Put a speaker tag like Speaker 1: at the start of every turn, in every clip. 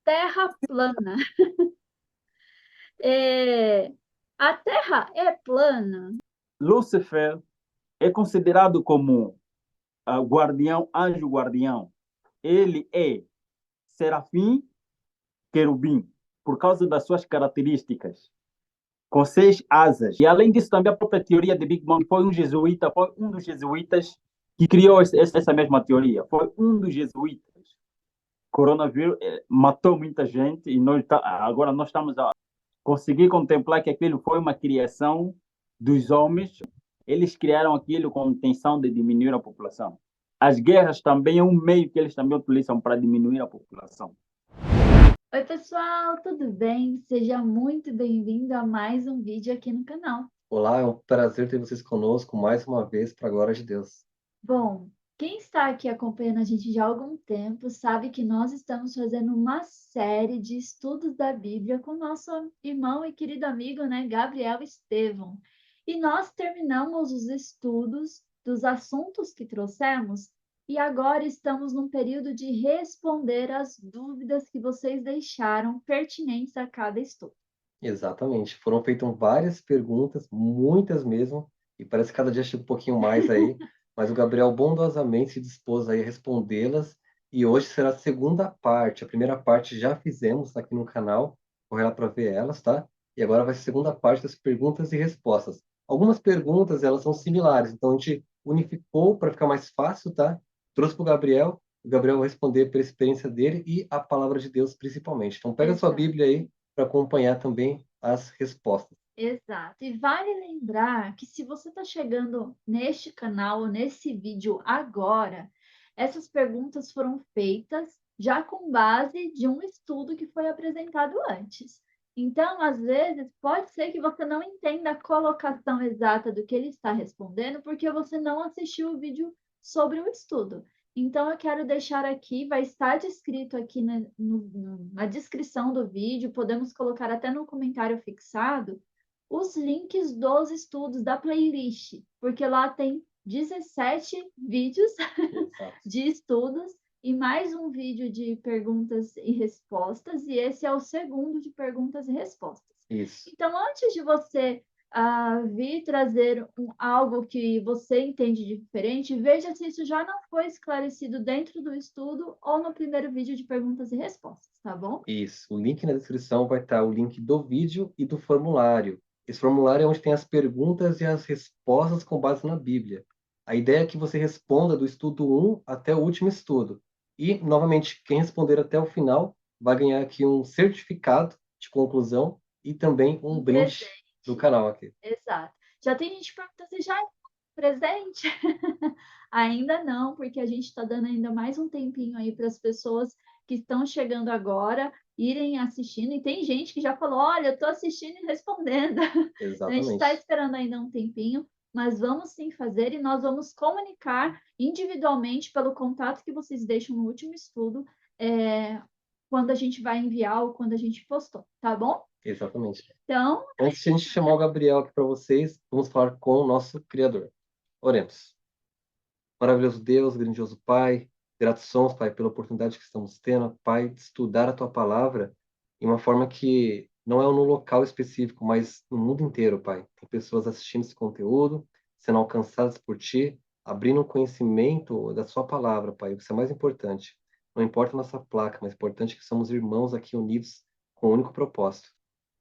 Speaker 1: Terra plana. É, a Terra é plana?
Speaker 2: Lúcifer é considerado como guardião, anjo guardião. Ele é serafim, querubim, por causa das suas características, com 6 asas. E além disso, também a própria teoria de Big Bang foi um dos jesuítas que criou essa mesma teoria. Foi um dos jesuítas. Coronavírus matou muita gente e agora nós estamos a conseguir contemplar que aquilo foi uma criação dos homens. Eles criaram aquilo com a intenção de diminuir a população. As guerras também é um meio que eles também utilizam para diminuir a população.
Speaker 1: Oi, pessoal, tudo bem? Seja muito bem-vindo a mais um vídeo aqui no canal.
Speaker 3: Olá, é um prazer ter vocês conosco mais uma vez, para a glória de Deus.
Speaker 1: Bom, quem está aqui acompanhando a gente já há algum tempo sabe que nós estamos fazendo uma série de estudos da Bíblia com nosso irmão e querido amigo, né, Gabriel Estevão. E nós terminamos os estudos dos assuntos que trouxemos e agora estamos num período de responder as dúvidas que vocês deixaram pertinentes a cada estudo.
Speaker 3: Exatamente. Foram feitas várias perguntas, muitas mesmo, e parece que cada dia chega um pouquinho mais aí, mas o Gabriel bondosamente se dispôs aí a respondê-las, e hoje será a segunda parte. A primeira parte já fizemos aqui no canal, corre lá para ver elas, tá? E agora vai ser a segunda parte das perguntas e respostas. Algumas perguntas, elas são similares, então a gente unificou para ficar mais fácil, tá? Trouxe para o Gabriel vai responder pela experiência dele e a palavra de Deus principalmente. Então pega a sua
Speaker 1: Exato.
Speaker 3: Bíblia aí, para acompanhar também as respostas.
Speaker 1: Exato. E vale lembrar que se você está chegando neste canal ou nesse vídeo agora, essas perguntas foram feitas já com base de um estudo que foi apresentado antes. Então, às vezes, pode ser que você não entenda a colocação exata do que ele está respondendo, porque você não assistiu o vídeo sobre o estudo. Então, eu quero deixar aqui, vai estar descrito aqui na descrição do vídeo, podemos colocar até no comentário fixado os links dos estudos da playlist, porque lá tem 17 vídeos de estudos e mais um vídeo de perguntas e respostas, e esse é o segundo de perguntas e respostas.
Speaker 3: Isso.
Speaker 1: Então, antes de você vir trazer algo que você entende diferente, veja se isso já não foi esclarecido dentro do estudo ou no primeiro vídeo de perguntas e respostas, tá bom?
Speaker 3: Isso. O link na descrição vai estar o link do vídeo e do formulário. Esse formulário é onde tem as perguntas e as respostas com base na Bíblia. A ideia é que você responda do estudo 1 até o último estudo. E, novamente, quem responder até o final vai ganhar aqui um certificado de conclusão e também um brinde
Speaker 1: presente
Speaker 3: do canal aqui.
Speaker 1: Exato. Já tem gente perguntando se já é presente? Ainda não, porque a gente está dando ainda mais um tempinho aí para as pessoas que estão chegando agora irem assistindo. E tem gente que já falou: olha, eu estou assistindo e respondendo. Então, a gente está
Speaker 3: Exatamente.
Speaker 1: esperando ainda um tempinho, mas vamos sim fazer e nós vamos comunicar individualmente pelo contato que vocês deixam no último estudo, quando a gente vai enviar ou quando a gente postou, tá bom?
Speaker 3: Exatamente.
Speaker 1: Então,
Speaker 3: Antes de a gente chamar o Gabriel aqui para vocês, vamos falar com o nosso Criador. Oremos. Maravilhoso Deus, grandioso Pai, gratos somos, Pai, pela oportunidade que estamos tendo, Pai, de estudar a Tua palavra em uma forma que não é no local específico, mas no mundo inteiro, Pai. Tem pessoas assistindo esse conteúdo, sendo alcançadas por Ti, abrindo o conhecimento da Sua palavra, Pai. Isso é mais importante. Não importa a nossa placa, mas é importante que somos irmãos aqui unidos com um único propósito.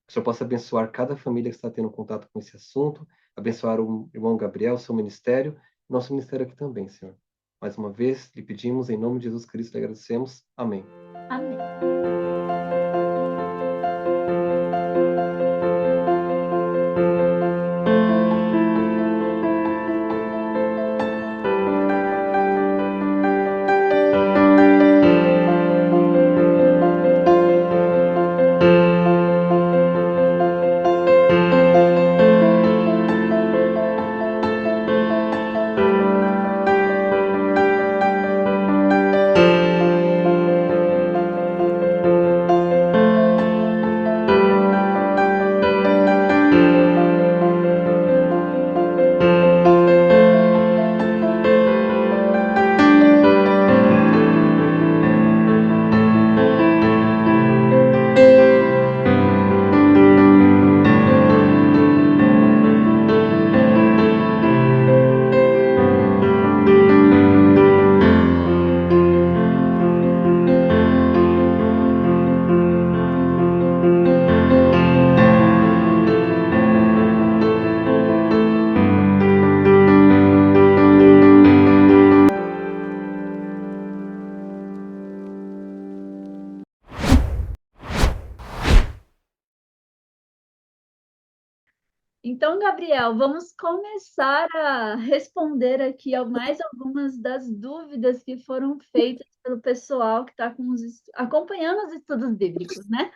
Speaker 3: Que o Senhor possa abençoar cada família que está tendo contato com esse assunto, abençoar o irmão Gabriel, seu ministério, nosso ministério aqui também, Senhor. Mais uma vez, lhe pedimos, em nome de Jesus Cristo, lhe agradecemos. Amém.
Speaker 1: amém. Então, Gabriel, vamos começar a responder aqui a mais algumas das dúvidas que foram feitas pelo pessoal que está acompanhando os estudos bíblicos, né?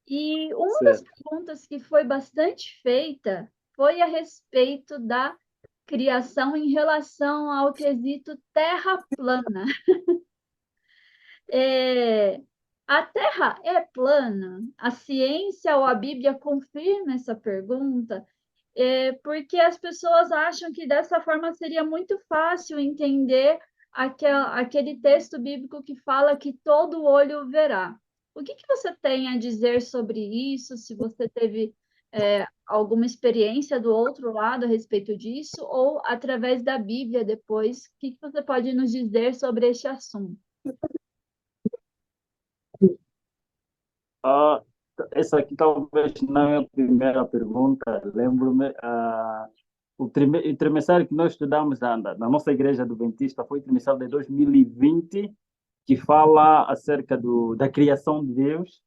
Speaker 1: E uma das
Speaker 2: Certo.
Speaker 1: perguntas que foi bastante feita foi a respeito da criação em relação ao quesito terra plana. É, a Terra é plana? A ciência ou a Bíblia confirma essa pergunta? Porque as pessoas acham que dessa forma seria muito fácil entender aquele texto bíblico que fala que todo olho verá. O que que você tem a dizer sobre isso? Se você teve alguma experiência do outro lado a respeito disso, ou através da Bíblia depois, o que que você pode nos dizer sobre este assunto?
Speaker 2: Ah, essa aqui talvez não é a primeira pergunta. Lembro-me, o trimestre que nós estudamos na nossa igreja adventista foi o trimestre de 2020, que fala acerca da criação de Deus.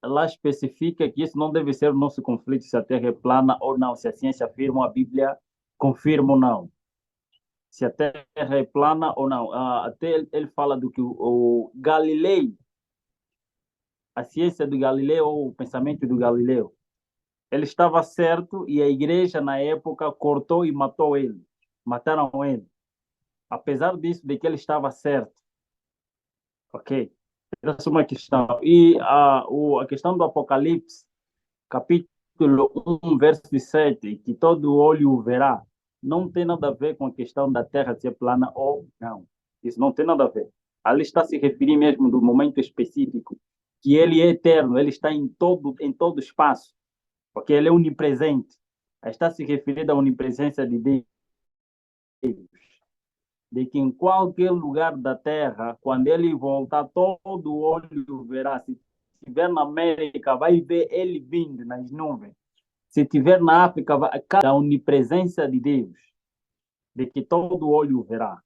Speaker 2: Lá especifica que isso não deve ser o nosso conflito, se a Terra é plana ou não, se a ciência afirma, a Bíblia confirma ou não. Se a Terra é plana ou não. Até ele fala do que o Galileu, a ciência do Galileu, ou o pensamento do Galileu, ele estava certo e a igreja na época cortou e matou ele. Mataram ele. Apesar disso, de que ele estava certo. Ok? Essa é uma questão. E a questão do Apocalipse, capítulo 1, verso 7, que todo olho o verá, não tem nada a ver com a questão da Terra ser plana ou não. Isso não tem nada a ver. Ali está se referindo mesmo do momento específico, que ele é eterno, ele está em todo espaço, porque ele é onipresente. Está se referindo à onipresença de Deus, de que em qualquer lugar da Terra, quando ele voltar, todo olho verá. Se estiver na América, vai ver ele vindo nas nuvens. Se estiver na África, vai a onipresença de Deus, de que todo olho verá.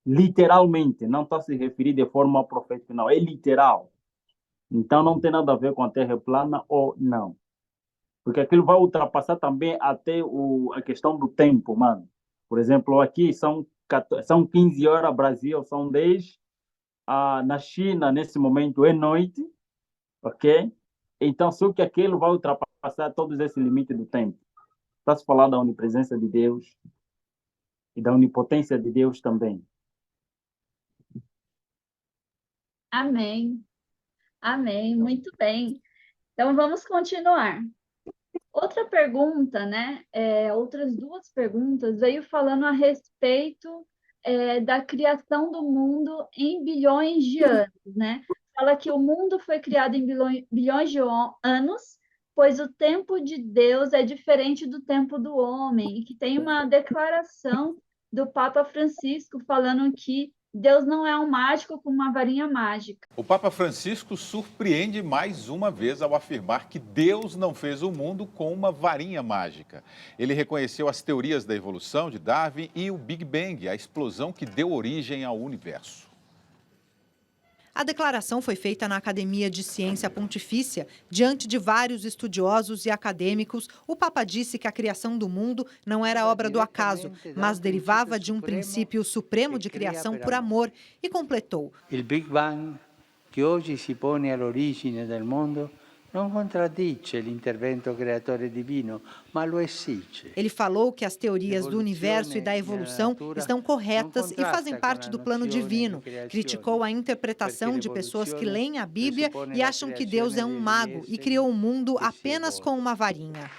Speaker 2: Literalmente, não está se referindo de forma profética, não, é literal. Então não tem nada a ver com a Terra plana ou não. Porque aquilo vai ultrapassar também até a questão do tempo, mano. Por exemplo, aqui são 15 horas, Brasil são 10. Na China, nesse momento, é noite, ok? Então, só que aquilo vai ultrapassar todos esses limites do tempo. Está-se falando da onipresença de Deus e da onipotência de Deus também.
Speaker 1: Amém. Amém. Muito bem. Então, vamos continuar. Outra pergunta, né? Outras duas perguntas veio falando a respeito da criação do mundo em bilhões de anos, né? Fala que o mundo foi criado em bilhões de anos, pois o tempo de Deus é diferente do tempo do homem, e que tem uma declaração do Papa Francisco falando que Deus não é um mágico com uma varinha mágica.
Speaker 4: O Papa Francisco surpreende mais uma vez ao afirmar que Deus não fez o mundo com uma varinha mágica. Ele reconheceu as teorias da evolução de Darwin e o Big Bang, a explosão que deu origem ao universo.
Speaker 5: A declaração foi feita na Academia de Ciência Pontifícia. Diante de vários estudiosos e acadêmicos, o Papa disse que a criação do mundo não era obra do acaso, mas derivava de um princípio supremo de criação por amor, e completou:
Speaker 6: O Big Bang, que hoje se põe all'origine del mondo, não contraddice l'intervento creatore divino, ma lo esige.
Speaker 5: Ele falou que as teorias do universo e da evolução estão corretas e fazem parte do plano divino. Criticou a interpretação de pessoas que leem a Bíblia e acham que Deus é um mago e criou o mundo apenas com uma varinha.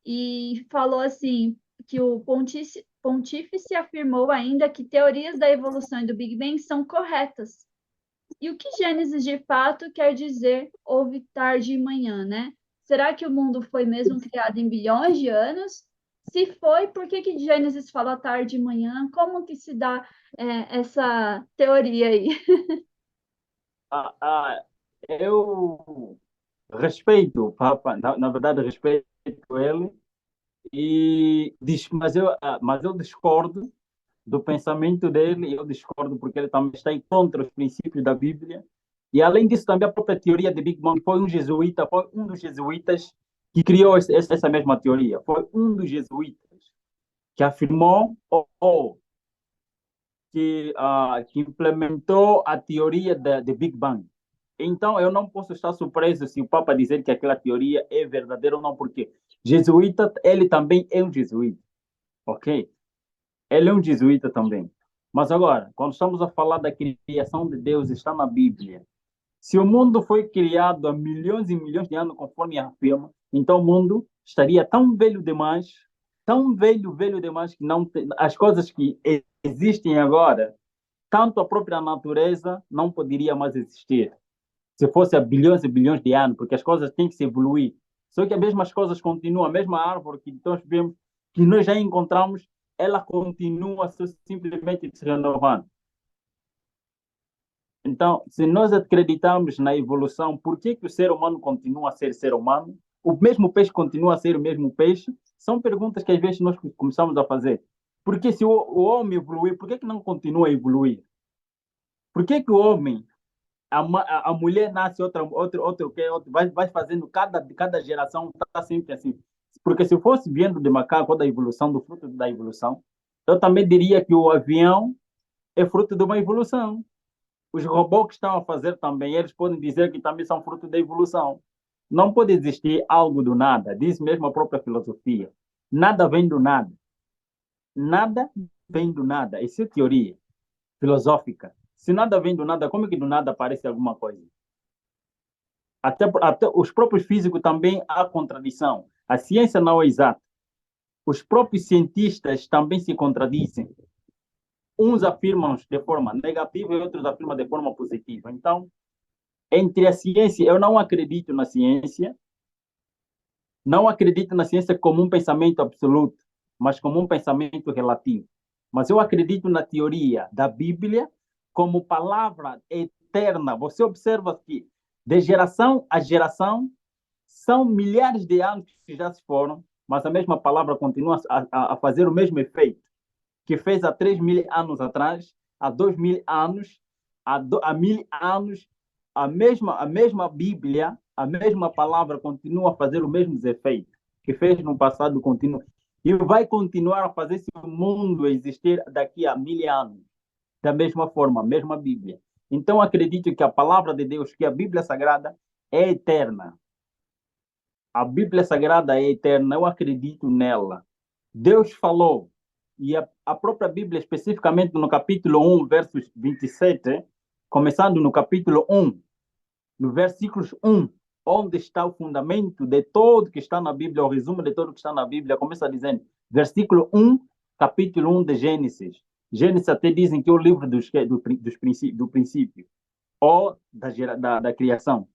Speaker 1: E falou assim que o pontífice afirmou ainda que teorias da evolução e do Big Bang são corretas. E o que Gênesis de fato quer dizer houve tarde e manhã, né? Será que o mundo foi mesmo criado em bilhões de anos? Se foi, por que Gênesis fala tarde e manhã? Como que se dá essa teoria aí?
Speaker 2: Eu respeito o Papa, na verdade respeito ele, mas eu discordo do pensamento dele, eu discordo porque ele também está em contra os princípios da Bíblia, E além disso, também a própria teoria de Big Bang foi um dos jesuítas que criou essa mesma teoria. Foi um dos jesuítas que afirmou ou que implementou a teoria de Big Bang. Então, eu não posso estar surpreso se o Papa dizer que aquela teoria é verdadeira ou não, porque jesuíta, ele também é um jesuíta, ok? Ele é um jesuíta também. Mas agora, quando estamos a falar da criação de Deus, está na Bíblia. Se o mundo foi criado há milhões e milhões de anos, conforme afirma, então o mundo estaria tão velho, velho demais, que não as coisas que existem agora, tanto a própria natureza não poderia mais existir. Se fosse há bilhões e bilhões de anos, porque as coisas têm que se evoluir. Só que as mesmas coisas continuam, a mesma árvore que nós vemos, que nós já encontramos, ela continua simplesmente se renovando. Então, se nós acreditamos na evolução, por que o ser humano continua a ser humano? O mesmo peixe continua a ser o mesmo peixe? São perguntas que às vezes nós começamos a fazer. Porque se o homem evoluir, por que não continua a evoluir? Por que o homem, a mulher nasce vai fazendo, cada geração está sempre assim? Porque se fosse vindo de macaco da evolução, do fruto da evolução, eu também diria que o avião é fruto de uma evolução. Os robôs que estão a fazer também, eles podem dizer que também são fruto da evolução. Não pode existir algo do nada, diz mesmo a própria filosofia. Nada vem do nada. Nada vem do nada. Isso é teoria filosófica. Se nada vem do nada, como é que do nada aparece alguma coisa? Até os próprios físicos também há contradição. A ciência não é exata. Os próprios cientistas também se contradizem. Uns afirmam de forma negativa e outros afirmam de forma positiva. Então, entre a ciência, eu não acredito na ciência, não acredito na ciência como um pensamento absoluto, mas como um pensamento relativo. Mas eu acredito na teoria da Bíblia como palavra eterna. Você observa que, de geração a geração, são milhares de anos que já se foram, mas a mesma palavra continua a fazer o mesmo efeito que fez há 3.000 anos atrás, há 2.000 anos, há 1.000 anos, a mesma Bíblia, a mesma palavra continua a fazer os mesmos efeitos que fez no passado, continua. E vai continuar a fazer se o mundo existir daqui a 1.000 anos. Da mesma forma, a mesma Bíblia. Então, acredito que a palavra de Deus, que a Bíblia Sagrada, é eterna. A Bíblia Sagrada é eterna, eu acredito nela. Deus falou, e a própria Bíblia, especificamente no capítulo 1, versos 27, começando no capítulo 1, no versículos 1, onde está o fundamento de tudo que está na Bíblia, o resumo de tudo que está na Bíblia, começa dizendo, versículo 1, capítulo 1 de Gênesis. Gênesis até dizem que é o livro do princípio, ou da criação.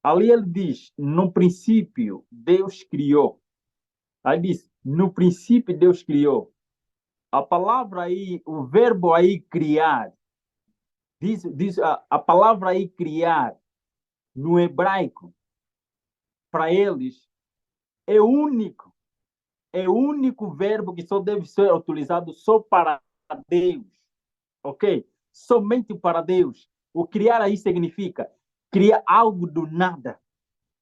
Speaker 2: Ali ele diz, no princípio, Deus criou. Aí diz, no princípio, Deus criou. A palavra aí, o verbo aí, criar, diz a palavra aí, criar, no hebraico, para eles, é o único verbo que só deve ser utilizado só para Deus, ok? Somente para Deus. O criar aí significa criar algo do nada,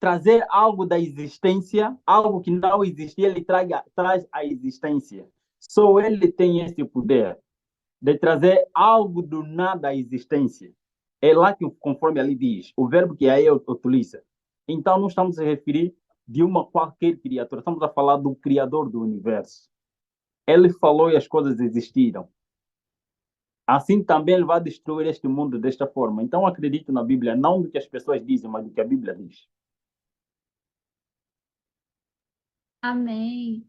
Speaker 2: trazer algo da existência, algo que não existia, ele traz a existência. Só ele tem esse poder de trazer algo do nada à existência. É lá que, conforme ali diz, o verbo que aí utiliza. Então, não estamos a referir de uma qualquer criatura, estamos a falar do Criador do universo. Ele falou e as coisas existiram. Assim também ele vai destruir este mundo desta forma. Então, acredito na Bíblia, não do que as pessoas dizem, mas do que a Bíblia diz.
Speaker 1: Amém.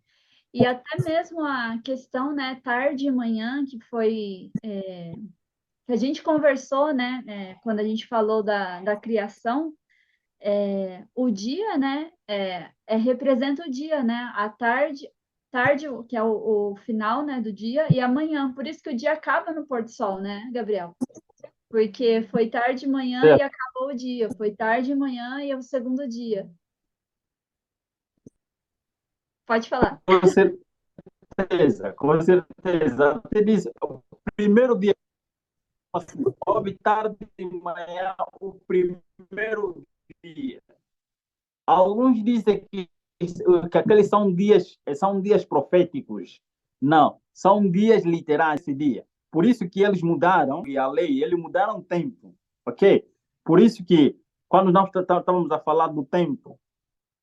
Speaker 1: E até mesmo a questão, né, tarde e manhã, que foi que a gente conversou, né, quando a gente falou da criação, o dia, né, representa o dia, né, a tarde, que é o final, né, do dia, e amanhã, por isso que o dia acaba no pôr do sol, né, Gabriel? Porque foi tarde e manhã e
Speaker 2: Certo.
Speaker 1: acabou o dia, foi tarde e manhã e é o segundo dia. Pode falar.
Speaker 2: Com certeza, com certeza. Até diz, o primeiro dia, assim, houve tarde e manhã o primeiro dia. Alguns dizem que aqueles são dias proféticos. Não, são dias literais esse dia. Por isso que eles mudaram, e a lei, eles mudaram o tempo, ok? Por isso que, quando nós estávamos a falar do tempo,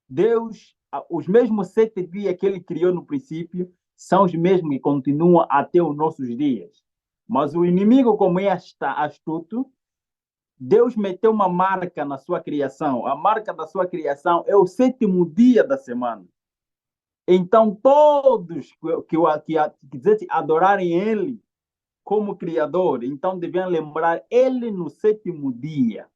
Speaker 2: Deus, os mesmos 7 dias que ele criou no princípio, são os mesmos que continuam até os nossos dias. Mas o inimigo, como é astuto, Deus meteu uma marca na sua criação. A marca da sua criação é o 7º dia da semana. Então, todos que quisessem adorarem Ele como Criador, então deviam lembrar Ele no 7º dia,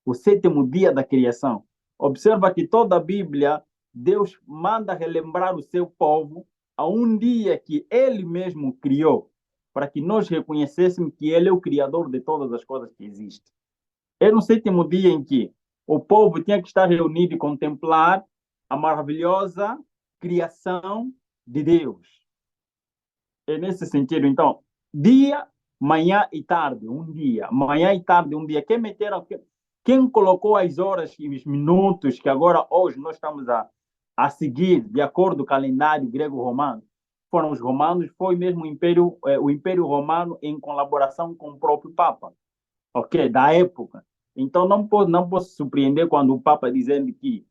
Speaker 2: o 7º dia da criação. Observa que toda a Bíblia, Deus manda relembrar o seu povo a um dia que Ele mesmo criou, para que nós reconhecêssemos que Ele é o Criador de todas as coisas que existem. Era um 7º dia em que o povo tinha que estar reunido e contemplar a maravilhosa criação de Deus. É nesse sentido, então, dia, manhã e tarde, um dia. Manhã e tarde, um dia. Quem colocou as horas e os minutos que agora, hoje, nós estamos a seguir, de acordo com o calendário grego-romano, foram os romanos, foi mesmo o Império Romano em colaboração com o próprio Papa, ok? Da época. Então, não posso surpreender quando o Papa dizendo que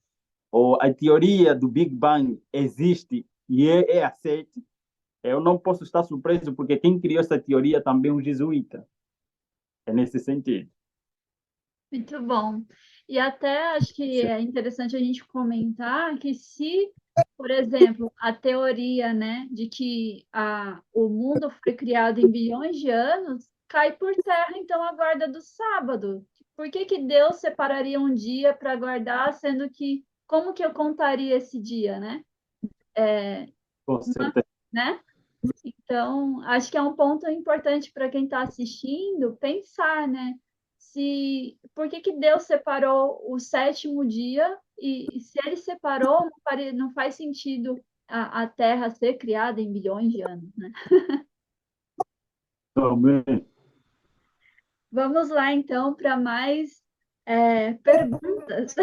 Speaker 2: a teoria do Big Bang existe e é aceita. Eu não posso estar surpreso, porque quem criou essa teoria também é um jesuíta. É nesse sentido.
Speaker 1: Muito bom. E até acho que é interessante a gente comentar que se, por exemplo, a teoria, né, de que o mundo foi criado em bilhões de anos, cai por terra, então, a guarda do sábado. Por que que Deus separaria um dia para guardar, sendo que, como que eu contaria esse dia, né?
Speaker 2: Com certeza.
Speaker 1: Né? Então, acho que é um ponto importante para quem está assistindo pensar, né? Por que que Deus separou o 7º dia e se ele separou, não faz sentido a Terra ser criada em bilhões de anos, né?
Speaker 2: Também.
Speaker 1: Vamos lá, então, para mais perguntas.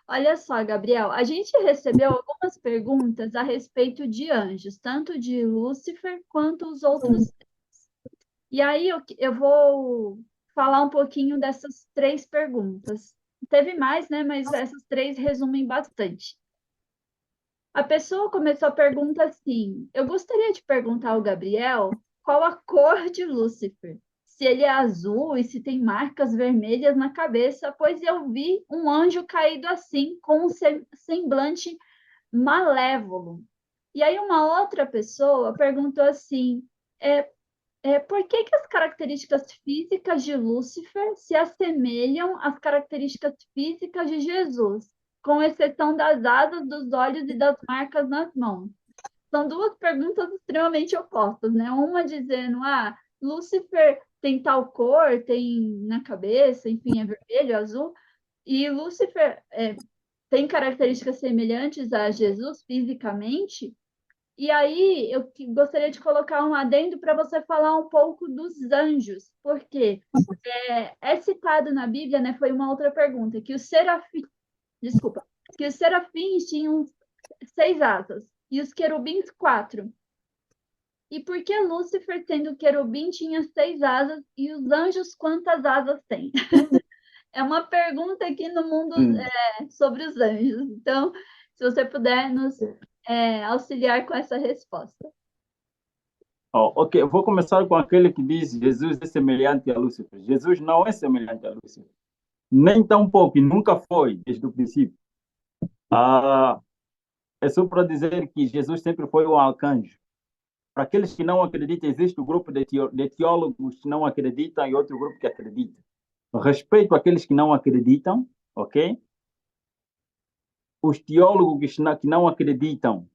Speaker 1: Olha só, Gabriel, a gente recebeu algumas perguntas a respeito de anjos, tanto de Lúcifer quanto os outros. E aí eu vou falar um pouquinho dessas 3 perguntas. Teve mais, né? Mas essas 3 resumem bastante. A pessoa começou a pergunta assim: eu gostaria de perguntar ao Gabriel qual a cor de Lúcifer, se ele é azul e se tem marcas vermelhas na cabeça, pois eu vi um anjo caído assim, com um semblante malévolo. E aí uma outra pessoa perguntou assim: por que que as características físicas de Lúcifer se assemelham às características físicas de Jesus, com exceção das asas, dos olhos e das marcas nas mãos? São 2 perguntas extremamente opostas, né? Uma dizendo, Lúcifer tem tal cor, tem na cabeça, enfim, é vermelho, azul, e Lúcifer tem características semelhantes a Jesus fisicamente. E aí, eu gostaria de colocar um adendo para você falar um pouco dos anjos, porque é citado na Bíblia, né? Foi uma outra pergunta, que que os serafins tinham 6 asas e os querubins 4. E por que Lúcifer, sendo querubim, tinha 6 asas e os anjos quantas asas têm? É uma pergunta aqui no mundo sobre os anjos. Então, se você puder nos auxiliar com essa resposta.
Speaker 2: Ok, eu vou começar com aquele que diz Jesus é semelhante a Lúcifer. Jesus não é semelhante a Lúcifer. Nem tão pouco, e nunca foi, desde o princípio. É só para dizer que Jesus sempre foi um arcanjo. Para aqueles que não acreditam, existe um grupo de teólogos que não acreditam e outro grupo que acredita. Respeito àqueles que não acreditam, ok? Os teólogos que não acreditam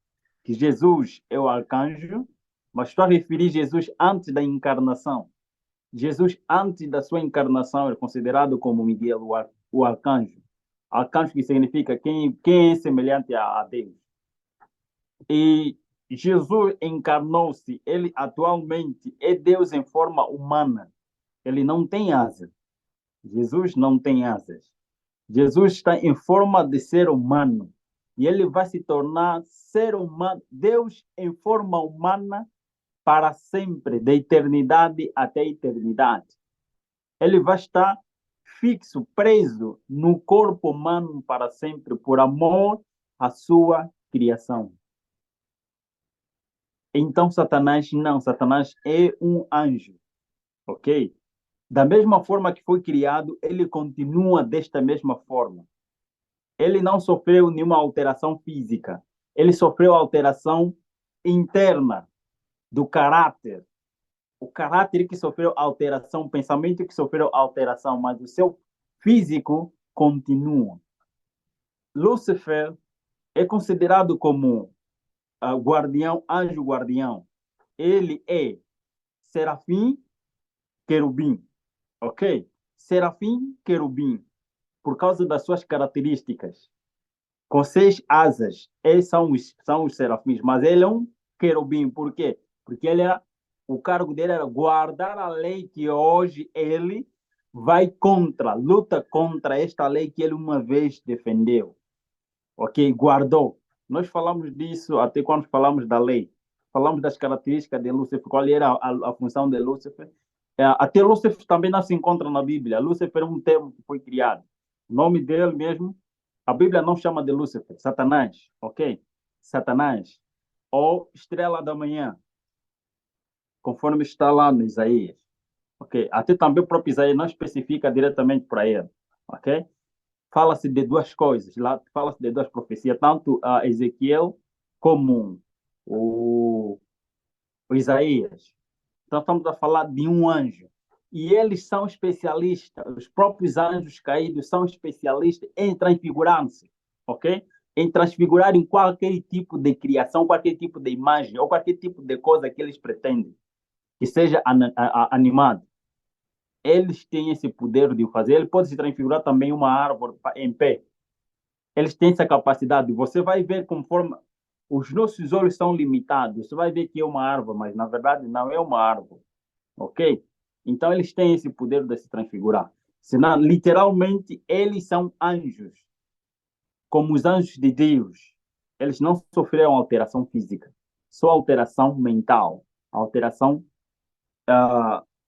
Speaker 2: que Jesus é o arcanjo, mas estou a referir Jesus antes da encarnação. Jesus, antes da sua encarnação, é considerado como Miguel, o arcanjo. Arcanjo que significa quem é semelhante a Deus. E Jesus encarnou-se, ele atualmente é Deus em forma humana. Ele não tem asas. Jesus não tem asas. Jesus está em forma de ser humano. E ele vai se tornar ser humano, Deus em forma humana para sempre, da eternidade até a eternidade. Ele vai estar fixo, preso no corpo humano para sempre, por amor à sua criação. Então, Satanás não, Satanás é um anjo, ok? Da mesma forma que foi criado, ele continua desta mesma forma. Ele não sofreu nenhuma alteração física, ele sofreu alteração interna do caráter. O caráter que sofreu alteração, o pensamento que sofreu alteração, mas o seu físico continua. Lúcifer é considerado como guardião, anjo guardião. Ele é serafim, querubim, ok? Serafim, querubim, por causa das suas características. Com 6 asas, esses são os serafins, mas ele é um querubim, por quê? Porque o cargo dele era guardar a lei que hoje ele luta contra esta lei que ele uma vez defendeu. Ok? Guardou. Nós falamos disso até quando falamos da lei. Falamos das características de Lúcifer, qual era a função de Lúcifer. Até Lúcifer também não se encontra na Bíblia. Lúcifer é um termo que foi criado. O nome dele mesmo, a Bíblia não chama de Lúcifer, Satanás, ok? Satanás, ou estrela da manhã, conforme está lá no Isaías. Ok? Até também o próprio Isaías não especifica diretamente para ele, ok? Fala-se de duas coisas, lá fala-se de duas profecias, tanto a Ezequiel como o Isaías. Então estamos a falar de um anjo. E eles são especialistas, os próprios anjos caídos são especialistas em transfigurar-se, ok? Em transfigurar em qualquer tipo de criação, qualquer tipo de imagem, ou qualquer tipo de coisa que eles pretendem, que seja animado. Eles têm esse poder de fazer. Ele pode se transfigurar também uma árvore em pé. Eles têm essa capacidade. Você vai ver conforme os nossos olhos são limitados. Você vai ver que é uma árvore, mas na verdade não é uma árvore. Ok? Então eles têm esse poder de se transfigurar. Senão, literalmente, eles são anjos. Como os anjos de Deus. Eles não sofreram alteração física. Só alteração mental. Alteração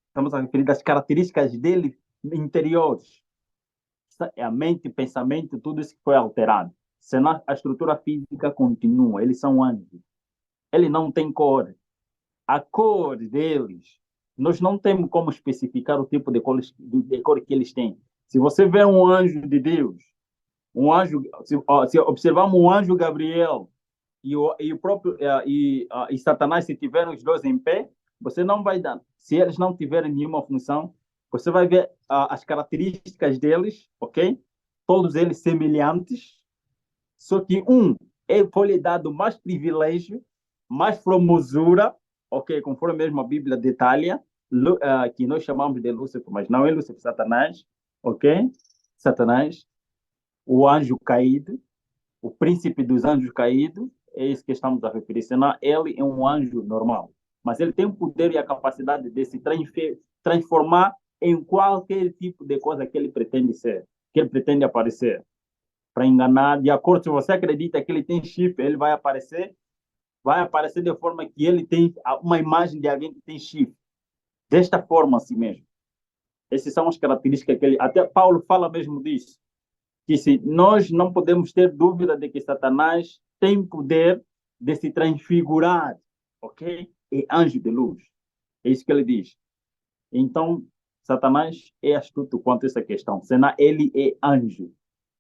Speaker 2: estamos a referir das características dele interiores. A mente, pensamento, tudo isso que foi alterado. Senão a estrutura física continua. Eles são anjos. Ele não tem cor. A cor deles, nós não temos como especificar o tipo de cor que eles têm. Se você vê um anjo de Deus, se observarmos um anjo Gabriel e o próprio e Satanás, se tiverem os dois em pé, você não vai dar. Se eles não tiverem nenhuma função, você vai ver as características deles, ok? Todos eles semelhantes, só que foi-lhe dado mais privilégio, mais formosura, ok? Conforme mesmo a Bíblia detalha, que nós chamamos de Lúcifer, mas não é Lúcifer, Satanás, ok? Satanás, o anjo caído, o príncipe dos anjos caídos, é isso que estamos a referir. Senão, ele é um anjo normal. Mas ele tem o poder e a capacidade de se transformar em qualquer tipo de coisa que ele pretende ser, que ele pretende aparecer. Para enganar, de acordo, se você acredita que ele tem chifre, ele vai aparecer de forma que ele tem uma imagem de alguém que tem chifre. Desta forma, assim mesmo. Essas são as características que ele. Até Paulo fala mesmo disso. Que se nós não podemos ter dúvida de que Satanás tem poder de se transfigurar, ok? É anjo de luz. É isso que ele diz. Então, Satanás é astuto quanto a essa questão. Senão ele é anjo,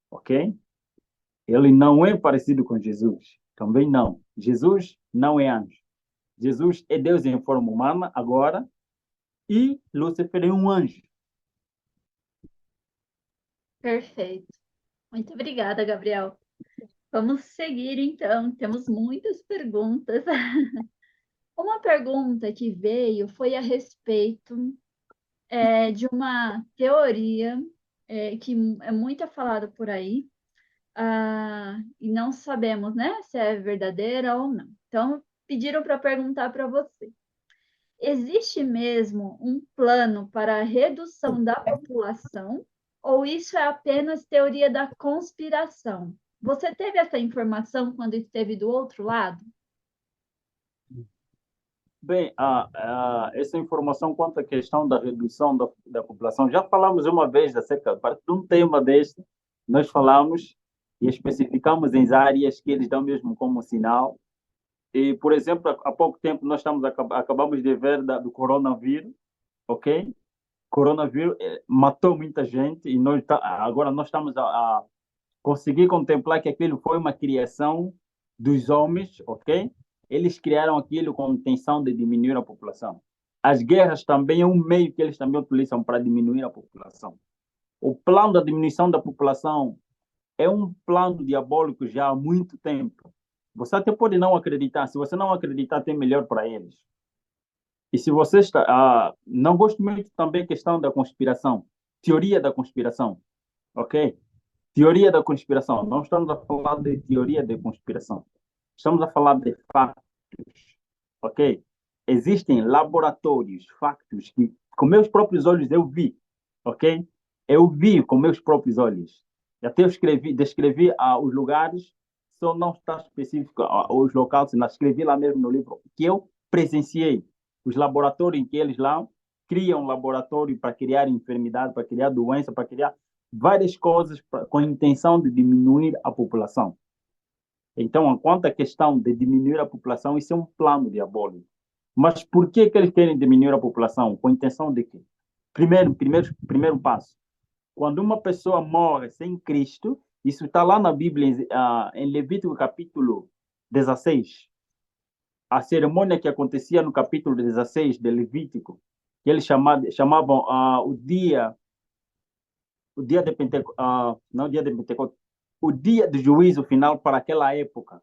Speaker 2: ok? Ele não é parecido com Jesus. Também não. Jesus não é anjo. Jesus é Deus em forma humana agora e Lúcifer é um anjo.
Speaker 1: Perfeito. Muito obrigada, Gabriel. Vamos seguir, então. Temos muitas perguntas. Uma pergunta que veio foi a respeito de uma teoria que é muito falada por aí, e não sabemos, né, se é verdadeira ou não. Então, pediram para perguntar para você. Existe mesmo um plano para a redução da população ou isso é apenas teoria da conspiração? Você teve essa informação quando esteve do outro lado?
Speaker 2: Bem, essa informação quanto à questão da redução da população, já falamos uma vez acerca de um tema deste, nós falamos e especificamos em áreas que eles dão mesmo como sinal. E, por exemplo, há pouco tempo nós acabamos de ver do coronavírus, ok? Coronavírus matou muita gente e agora nós estamos a conseguir contemplar que aquilo foi uma criação dos homens, ok? Eles criaram aquilo com a intenção de diminuir a população. As guerras também é um meio que eles também utilizam para diminuir a população. O plano da diminuição da população é um plano diabólico já há muito tempo. Você até pode não acreditar. Se você não acreditar, tem melhor para eles. E se você não gosto muito também da questão da conspiração, teoria da conspiração, ok? Teoria da conspiração. Não estamos a falar de teoria da conspiração. Estamos a falar de fatos, ok? Existem laboratórios, factos que com meus próprios olhos eu vi, ok? Eu vi com meus próprios olhos. Até eu descrevi os lugares, só não está específico os locais, mas escrevi lá mesmo no livro que eu presenciei. Os laboratórios em que eles lá criam laboratório para criar enfermidade, para criar doença, para criar várias coisas com a intenção de diminuir a população. Então, quanto à questão de diminuir a população, isso é um plano diabólico. Mas por que eles querem diminuir a população? Com a intenção de quê? Primeiro passo. Quando uma pessoa morre sem Cristo, isso está lá na Bíblia, em Levítico capítulo 16. A cerimônia que acontecia no capítulo 16 de Levítico, que eles chamavam o dia de Pentecostes, não o dia de Pentecostes, o dia do juízo final para aquela época.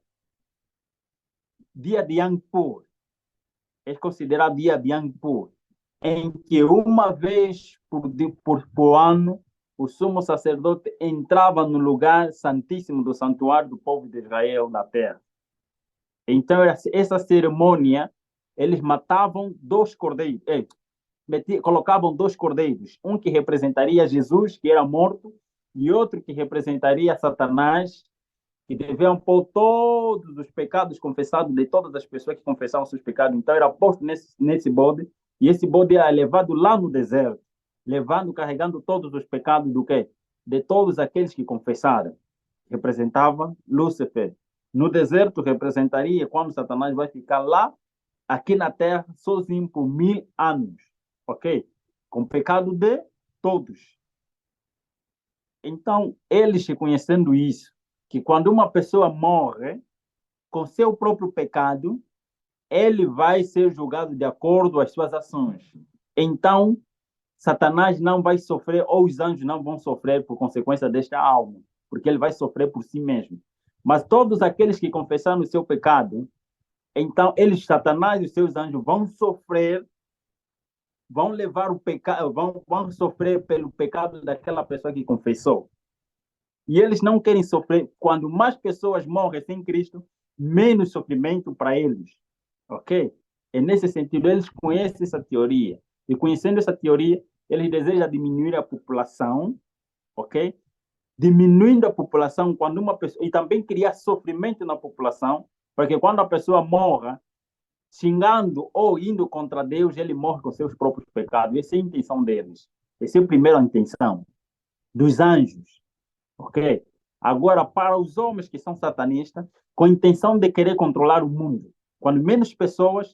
Speaker 2: Dia de Yom Kippur. É considerado dia de Yom Kippur, em que uma vez por ano o sumo sacerdote entrava no lugar santíssimo do santuário do povo de Israel na terra. Então, essa cerimônia, eles matavam 2 cordeiros, colocavam 2 cordeiros, um que representaria Jesus, que era morto, e outro que representaria Satanás, que deviam pôr todos os pecados confessados de todas as pessoas que confessavam seus pecados. Então, era posto nesse bode, e esse bode era levado lá no deserto, carregando todos os pecados do quê? De todos aqueles que confessaram. Representava Lúcifer. No deserto, representaria quando Satanás vai ficar lá, aqui na terra, sozinho por 1000 anos. Ok? Com o pecado de todos. Então, eles reconhecendo isso, que quando uma pessoa morre com seu próprio pecado, ele vai ser julgado de acordo com as suas ações. Então, Satanás não vai sofrer, ou os anjos não vão sofrer por consequência desta alma, porque ele vai sofrer por si mesmo. Mas todos aqueles que confessaram o seu pecado, então Satanás e os seus anjos vão sofrer, vão levar o pecado, vão sofrer pelo pecado daquela pessoa que confessou. E eles não querem sofrer. Quando mais pessoas morrem sem Cristo, menos sofrimento para eles. Ok? É nesse sentido, eles conhecem essa teoria. E conhecendo essa teoria, eles desejam diminuir a população, ok? Diminuindo a população quando uma pessoa... E também criar sofrimento na população, porque quando a pessoa morra, xingando ou indo contra Deus, ele morre com seus próprios pecados. Essa é a intenção deles. Essa é a primeira intenção dos anjos. Ok? Agora, para os homens que são satanistas, com a intenção de querer controlar o mundo. Quando menos pessoas,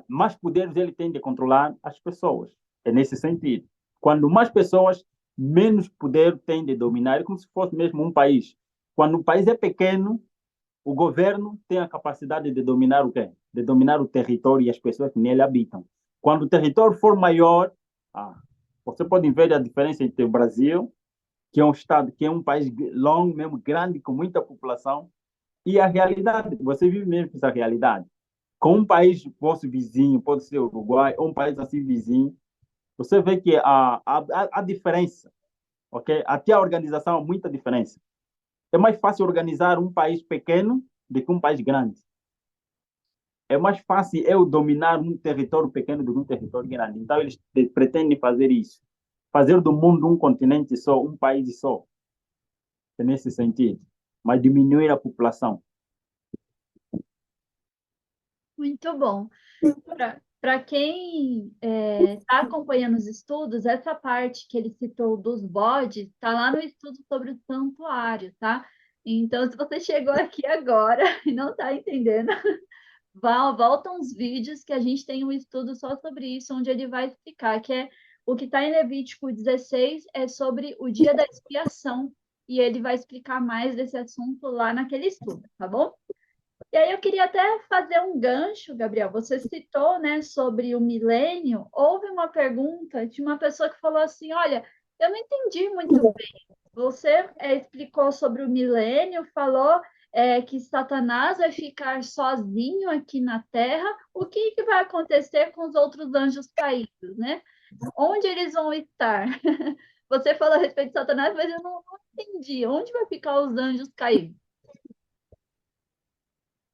Speaker 2: mais poderes ele tem de controlar as pessoas. É nesse sentido. Quando mais pessoas, menos poder tem de dominar. É como se fosse mesmo um país. Quando o país é pequeno, o governo tem a capacidade de dominar o quê? De dominar o território e as pessoas que nele habitam. Quando o território for maior, você pode ver a diferença entre o Brasil, que é um estado, que é um país longo, mesmo grande, com muita população, e a realidade. Você vive mesmo essa realidade. Com um país vosso vizinho, pode ser o Uruguai, ou um país assim vizinho, você vê que há diferença, ok? Até a organização há muita diferença. É mais fácil organizar um país pequeno do que um país grande. é mais fácil eu dominar um território pequeno do que um território grande. Então, eles pretendem fazer isso. Fazer do mundo um continente só, um país só. É nesse sentido. Mas diminuir a população.
Speaker 1: Muito bom. Para quem está acompanhando os estudos, essa parte que ele citou dos bodes está lá no estudo sobre o santuário, tá? Então, se você chegou aqui agora e não está entendendo, volta uns vídeos que a gente tem um estudo só sobre isso, onde ele vai explicar que o que está em Levítico 16 é sobre o dia da expiação, e ele vai explicar mais desse assunto lá naquele estudo, tá bom? E aí eu queria até fazer um gancho, Gabriel. Você citou, né, sobre o milênio. Houve uma pergunta de uma pessoa que falou assim: olha, eu não entendi muito bem. Você explicou sobre o milênio, falou que Satanás vai ficar sozinho aqui na Terra. O que vai acontecer com os outros anjos caídos, né? Onde eles vão estar? Você falou a respeito de Satanás, mas eu não entendi. Onde vai ficar os anjos caídos?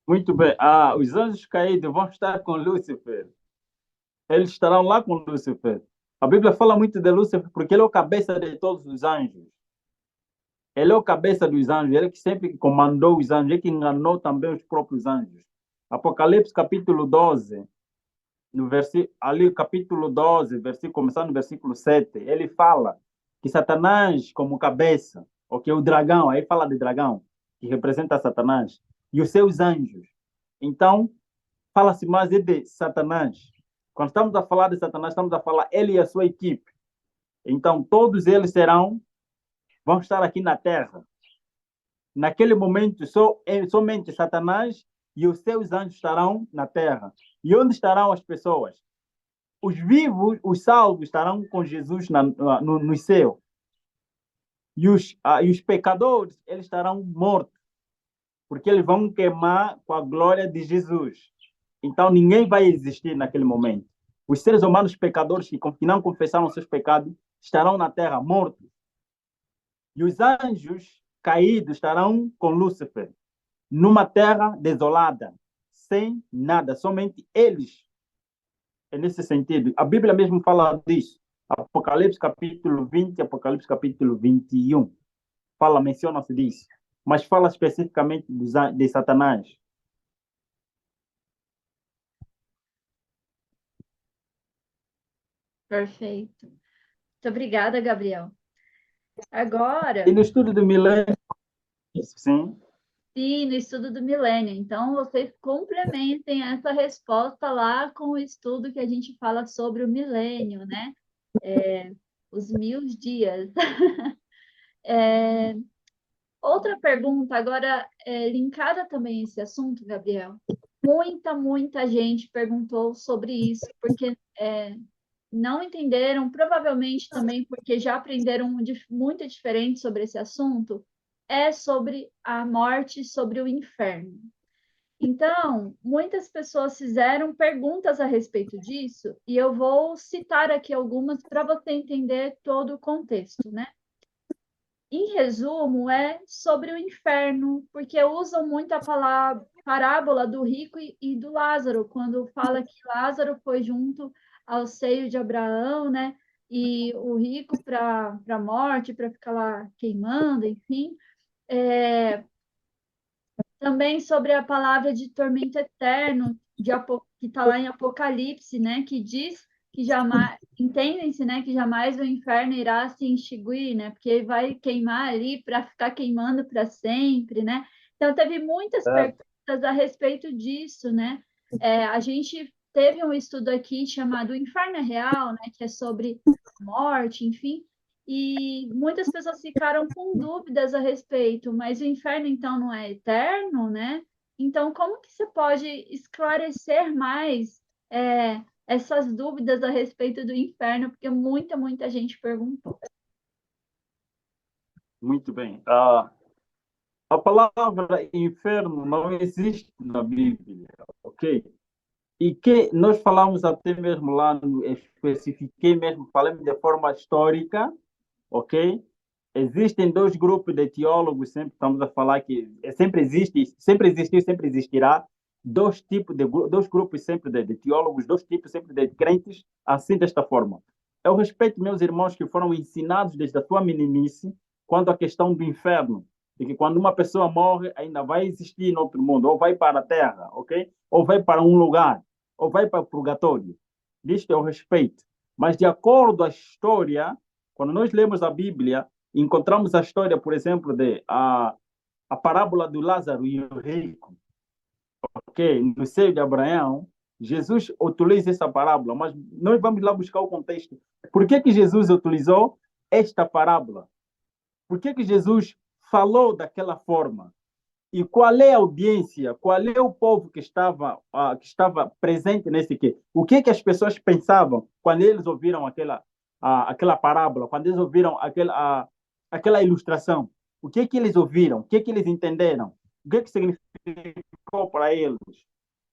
Speaker 2: Muito bem. Os anjos caídos vão estar com Lúcifer. Eles estarão lá com Lúcifer. A Bíblia fala muito de Lúcifer porque ele é o cabeça de todos os anjos. Ele é o cabeça dos anjos. Ele que sempre comandou os anjos. Ele que enganou também os próprios anjos. Apocalipse capítulo 12, ali capítulo 12, começando no versículo 7, ele fala que Satanás como cabeça, ok, o dragão, aí fala de dragão, que representa Satanás, e os seus anjos. Então, fala-se mais de Satanás. Quando estamos a falar de Satanás, estamos a falar ele e a sua equipe. Então, todos eles vão estar aqui na Terra. Naquele momento, somente Satanás e os seus anjos estarão na Terra. E onde estarão as pessoas? Os vivos, os salvos, estarão com Jesus no céu. E os pecadores, eles estarão mortos. Porque eles vão queimar com a glória de Jesus. Então, ninguém vai existir naquele momento. Os seres humanos pecadores que não confessaram seus pecados estarão na terra mortos. E os anjos caídos estarão com Lúcifer, numa terra desolada, sem nada, somente eles. É nesse sentido. A Bíblia mesmo fala disso. Apocalipse capítulo 20, Apocalipse capítulo 21. Menciona-se disso. Mas fala especificamente de Satanás.
Speaker 1: Perfeito. Muito obrigada, Gabriel. Agora,
Speaker 2: E no estudo do milênio, sim.
Speaker 1: sim, no estudo do milênio. Então, vocês complementem essa resposta lá com o estudo que a gente fala sobre o milênio, né? Os 1000 dias. Outra pergunta, agora, linkada também a esse assunto, Gabriel. Muita gente perguntou sobre isso, porque não entenderam, provavelmente também porque já aprenderam muito diferente sobre esse assunto, é sobre a morte, sobre o inferno. Então, muitas pessoas fizeram perguntas a respeito disso, e eu vou citar aqui algumas para você entender todo o contexto, né? Em resumo, é sobre o inferno, porque usam muito a parábola do rico e do Lázaro, quando fala que Lázaro foi junto ao seio de Abraão, né? E o rico para a morte, para ficar lá queimando, enfim. Também sobre a palavra de tormento eterno, que está lá em Apocalipse, né? Que diz que jamais, entendem-se, né? Que jamais o inferno irá se extinguir, né? Porque ele vai queimar ali para ficar queimando para sempre, né? Então, teve muitas perguntas a respeito disso, né? A gente teve um estudo aqui chamado O Inferno é Real, né? Que é sobre morte, enfim. E muitas pessoas ficaram com dúvidas a respeito, mas o inferno então não é eterno, né? Então, como que você pode esclarecer mais essas dúvidas a respeito do inferno? Porque muita gente perguntou.
Speaker 2: Muito bem. A palavra inferno não existe na Bíblia, ok? E que nós falamos até mesmo lá, especifiquei mesmo, falamos de forma histórica, ok? Existem dois grupos de teólogos, sempre estamos a falar que sempre existe, sempre existiu, sempre existirá, dois grupos sempre de teólogos, dois tipos sempre de crentes, assim desta forma. Eu respeito meus irmãos que foram ensinados desde a sua meninice quanto à questão do inferno, de que quando uma pessoa morre, ainda vai existir no outro mundo, ou vai para a terra, ok? Ou vai para um lugar, ou vai para o purgatório. Disto eu respeito. Mas de acordo com a história, quando nós lemos a Bíblia, encontramos a história, por exemplo, de a parábola do Lázaro e o rico, ok? No seio de Abraão, Jesus utiliza essa parábola, mas nós vamos lá buscar o contexto. Por que Jesus utilizou esta parábola? Por que Jesus falou daquela forma? E qual é a audiência? Qual é o povo que estava presente nesse quê? O que as pessoas pensavam quando eles ouviram aquela parábola, quando eles ouviram aquela ilustração? O que eles ouviram? O que eles entenderam? O que significou para eles?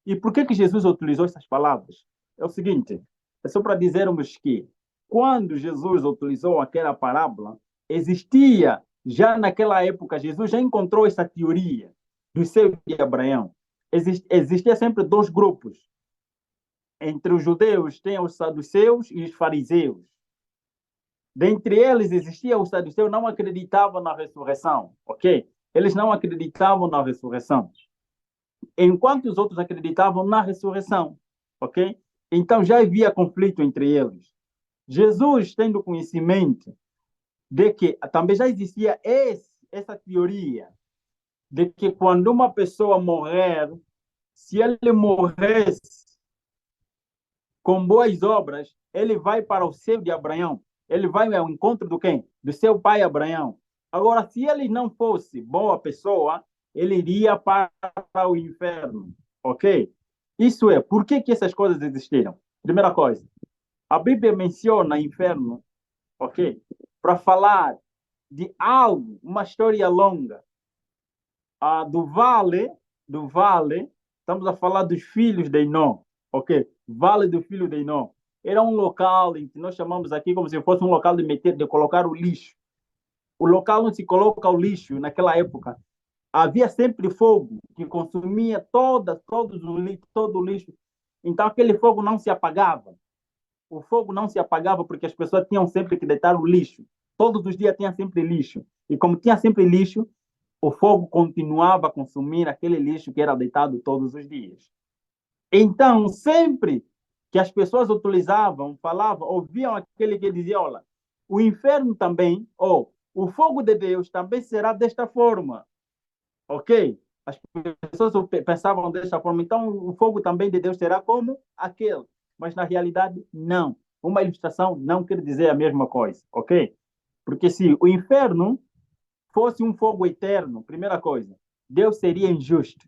Speaker 2: E por que Jesus utilizou essas palavras? É o seguinte, é só para dizermos que quando Jesus utilizou aquela parábola, existia, já naquela época, Jesus já encontrou essa teoria do seio de Abraão. Existia sempre dois grupos. Entre os judeus, tem os saduceus e os fariseus. Dentre eles existia os saduceus, não acreditavam na ressurreição, ok? Eles não acreditavam na ressurreição. Enquanto os outros acreditavam na ressurreição, ok? Então já havia conflito entre eles. Jesus, tendo conhecimento de que também já existia essa teoria de que quando uma pessoa morrer, se ele morresse com boas obras, ele vai para o seio de Abraão. Ele vai ao encontro do quem? Do seu pai Abraão. Agora, se ele não fosse boa pessoa, ele iria para o inferno, ok? Isso é, por que essas coisas existiram? Primeira coisa, a Bíblia menciona inferno, ok? Para falar de algo, uma história longa. Do vale, estamos a falar dos filhos de Enó, ok? Vale do filho de Enó. Era um local em que nós chamamos aqui como se fosse um local de colocar o lixo. O local onde se coloca o lixo naquela época. Havia sempre fogo que consumia todo o lixo. Então aquele fogo não se apagava. O fogo não se apagava porque as pessoas tinham sempre que deitar o lixo. Todos os dias tinha sempre lixo. E como tinha sempre lixo, o fogo continuava a consumir aquele lixo que era deitado todos os dias. Então, sempre que as pessoas utilizavam, falavam, ouviam aquele que dizia, olha, o inferno também, ou o fogo de Deus também será desta forma. Ok? As pessoas pensavam desta forma, então o fogo também de Deus será como aquele. Mas na realidade, não. Uma ilustração não quer dizer a mesma coisa, ok? Porque se o inferno fosse um fogo eterno, primeira coisa, Deus seria injusto.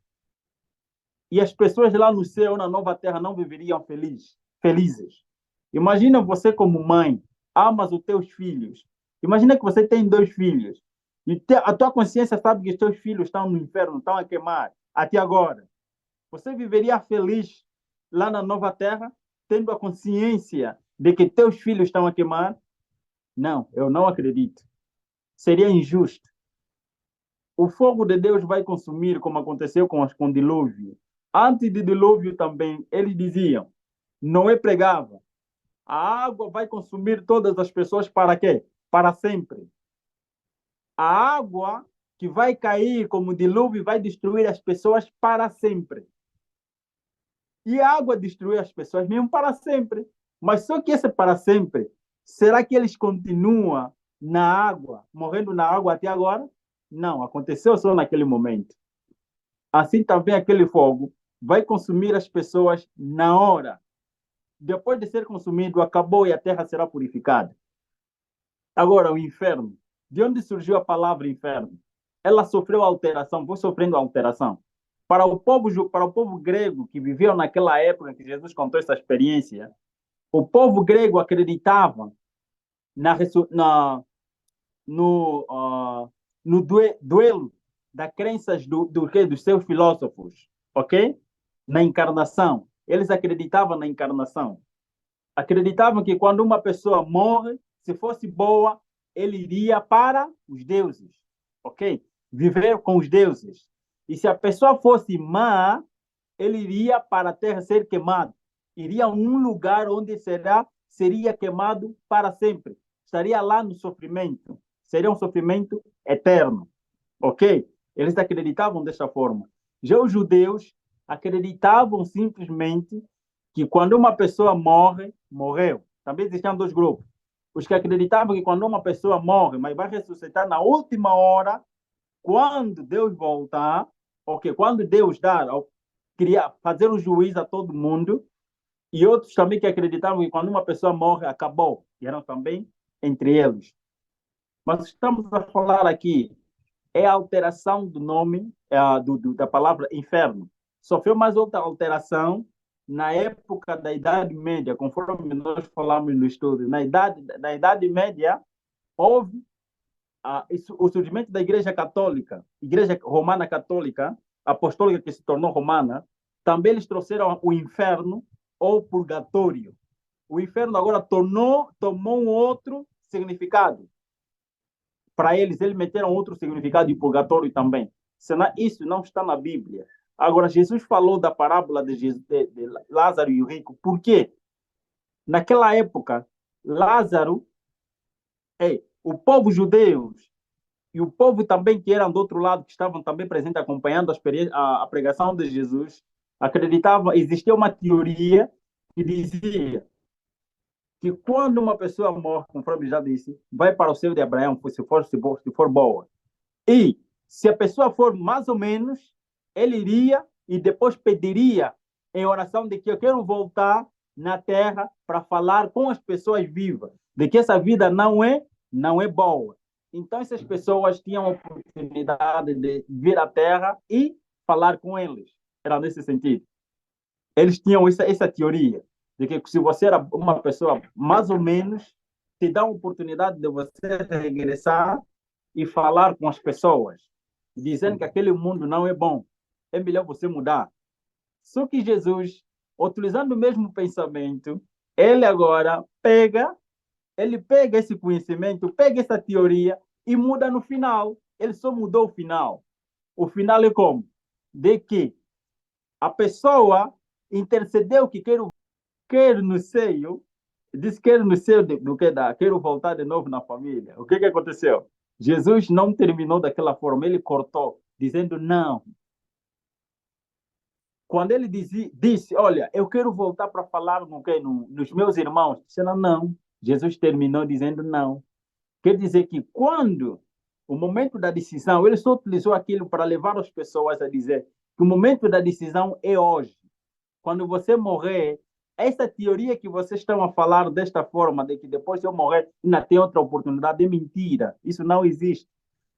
Speaker 2: E as pessoas lá no céu, na nova terra, não viveriam felizes. Imagina você como mãe, amas os teus filhos. Imagina que você tem 2 filhos. E a tua consciência sabe que os teus filhos estão no inferno, estão a queimar, até agora. Você viveria feliz lá na nova terra, tendo a consciência de que teus filhos estão a queimar? Não, eu não acredito. Seria injusto. O fogo de Deus vai consumir, como aconteceu com o dilúvio. Antes do dilúvio também, eles diziam, Noé pregava, a água vai consumir todas as pessoas para quê? Para sempre. A água que vai cair como dilúvio vai destruir as pessoas para sempre. E a água destruiu as pessoas mesmo para sempre. Mas só que esse para sempre, será que eles continuam na água, morrendo na água até agora? Não, aconteceu só naquele momento. Assim também aquele fogo vai consumir as pessoas na hora. Depois de ser consumido, acabou e a terra será purificada. Agora, o inferno. De onde surgiu a palavra inferno? Ela sofreu alteração, foi sofrendo alteração. Para o povo grego que viveu naquela época que Jesus contou essa experiência, o povo grego acreditava no duelo das crenças dos seus filósofos, ok? Na encarnação. Eles acreditavam na encarnação. Acreditavam que quando uma pessoa morre, se fosse boa, ele iria para os deuses, ok? Viver com os deuses. E se a pessoa fosse má, ele iria para a terra ser queimado. Iria a um lugar onde seria queimado para sempre. Estaria lá no sofrimento. Seria um sofrimento eterno. Ok? Eles acreditavam dessa forma. Já os judeus acreditavam simplesmente que quando uma pessoa morre, morreu. Também existiam dois grupos. Os que acreditavam que quando uma pessoa morre, mas vai ressuscitar na última hora, quando Deus voltar, ok? Quando Deus fazer um juízo a todo mundo, e outros também que acreditavam que quando uma pessoa morre, acabou. E eram também entre eles. Mas estamos a falar aqui é a alteração do nome da palavra inferno. Sofreu mais outra alteração na época da Idade Média, conforme nós falamos no estudo. Na Idade Média, houve o surgimento da Igreja Católica, Igreja Romana Católica, apostólica que se tornou romana. Também eles trouxeram o inferno ou purgatório. O inferno agora tomou um outro significado. Para eles meteram outro significado de purgatório também. Senão isso não está na Bíblia. Agora, Jesus falou da parábola de Lázaro e o rico. Por quê? Naquela época, Lázaro, o povo judeu e o povo também que eram do outro lado, que estavam também presentes acompanhando a pregação de Jesus, acreditavam, existia uma teoria que dizia que quando uma pessoa morre, conforme já disse, vai para o céu de Abraão, se for boa. E se a pessoa for mais ou menos, ele iria e depois pediria em oração de que eu quero voltar na terra para falar com as pessoas vivas, de que essa vida não é boa. Então essas pessoas tinham a oportunidade de vir à terra e falar com eles. Era nesse sentido. Eles tinham essa teoria de que se você era uma pessoa mais ou menos, te dá a oportunidade de você regressar e falar com as pessoas, dizendo que aquele mundo não é bom. É melhor você mudar. Só que Jesus, utilizando o mesmo pensamento, ele agora pega esse conhecimento, pega essa teoria e muda no final. Ele só mudou o final. O final é como? De que a pessoa intercedeu que quero no seio, disse quero no seio do que dá, quero voltar de novo na família. O que aconteceu? Jesus não terminou daquela forma, ele cortou, dizendo não. Quando ele disse, olha, eu quero voltar para falar nos meus irmãos, disseram não. Jesus terminou dizendo não. Quer dizer que quando o momento da decisão, ele só utilizou aquilo para levar as pessoas a dizer que o momento da decisão é hoje. Quando você morrer, essa teoria que vocês estão a falar desta forma, de que depois de eu morrer ainda tem outra oportunidade, é mentira. Isso não existe.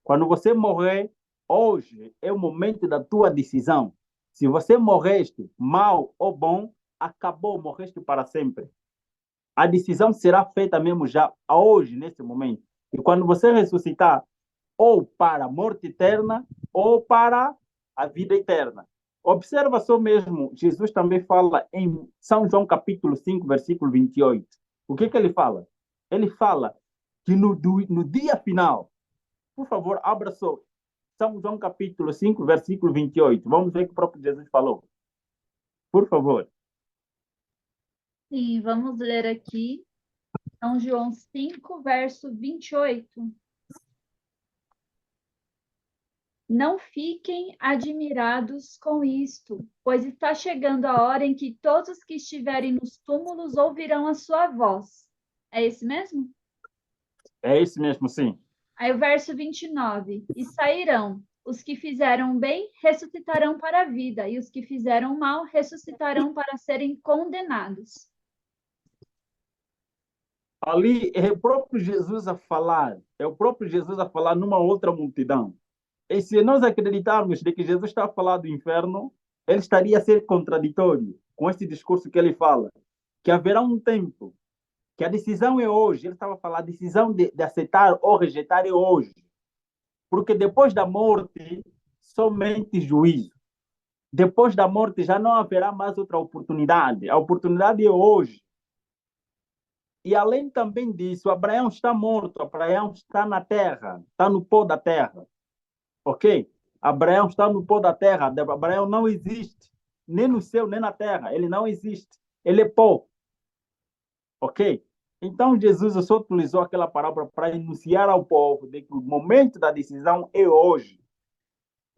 Speaker 2: Quando você morrer, hoje é o momento da tua decisão. Se você morreste mal ou bom, acabou, morreste para sempre. A decisão será feita mesmo já hoje, nesse momento. E quando você ressuscitar, ou para a morte eterna, ou para a vida eterna. Observa só mesmo, Jesus também fala em São João capítulo 5, versículo 28. O que ele fala? Ele fala que no dia final, por favor, abra só São João capítulo 5, versículo 28. Vamos ver o que o próprio Jesus falou. Por favor.
Speaker 1: Sim, vamos ler aqui. São João 5, verso 28. Não fiquem admirados com isto, pois está chegando a hora em que todos os que estiverem nos túmulos ouvirão a sua voz. É esse mesmo?
Speaker 2: É esse mesmo, sim.
Speaker 1: Aí o verso 29. E sairão. Os que fizeram bem ressuscitarão para a vida, e os que fizeram mal ressuscitarão para serem condenados.
Speaker 2: Ali é o próprio Jesus a falar. É o próprio Jesus a falar numa outra multidão. E se nós acreditarmos de que Jesus está a falar do inferno, ele estaria a ser contraditório com esse discurso que ele fala. Que haverá um tempo, que a decisão é hoje. Ele estava a falar, a decisão de aceitar ou rejeitar é hoje. Porque depois da morte, somente juízo. Depois da morte já não haverá mais outra oportunidade. A oportunidade é hoje. E além também disso, Abraão está morto, Abraão está na terra, está no pó da terra. Ok? Abraão está no pó da terra, Abraão não existe. nem no céu, nem na terra. Ele não existe. Ele é pó. Ok? Então, Jesus só utilizou aquela parábola para anunciar ao povo de que o momento da decisão é hoje.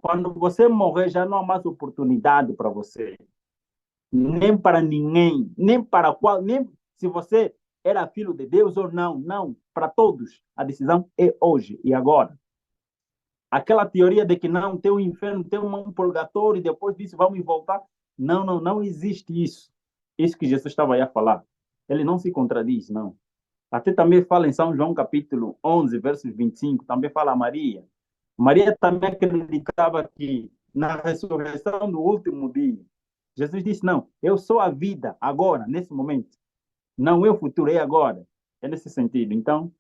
Speaker 2: Quando você morrer, já não há mais oportunidade para você. Nem para ninguém, nem para qual, nem se você era filho de Deus ou não. Não, para todos. A decisão é hoje e agora. Aquela teoria de que não, tem um inferno, tem um purgatório e depois disso vamos voltar. Não, não, não existe isso. Isso que Jesus estava aí a falar. Ele não se contradiz, não. Até também fala em São João capítulo 11, versos 25, também fala a Maria. Maria também acreditava que na ressurreição do último dia, Jesus disse, não, eu sou a vida agora, nesse momento. Não é o futuro, é agora. É nesse sentido. Então,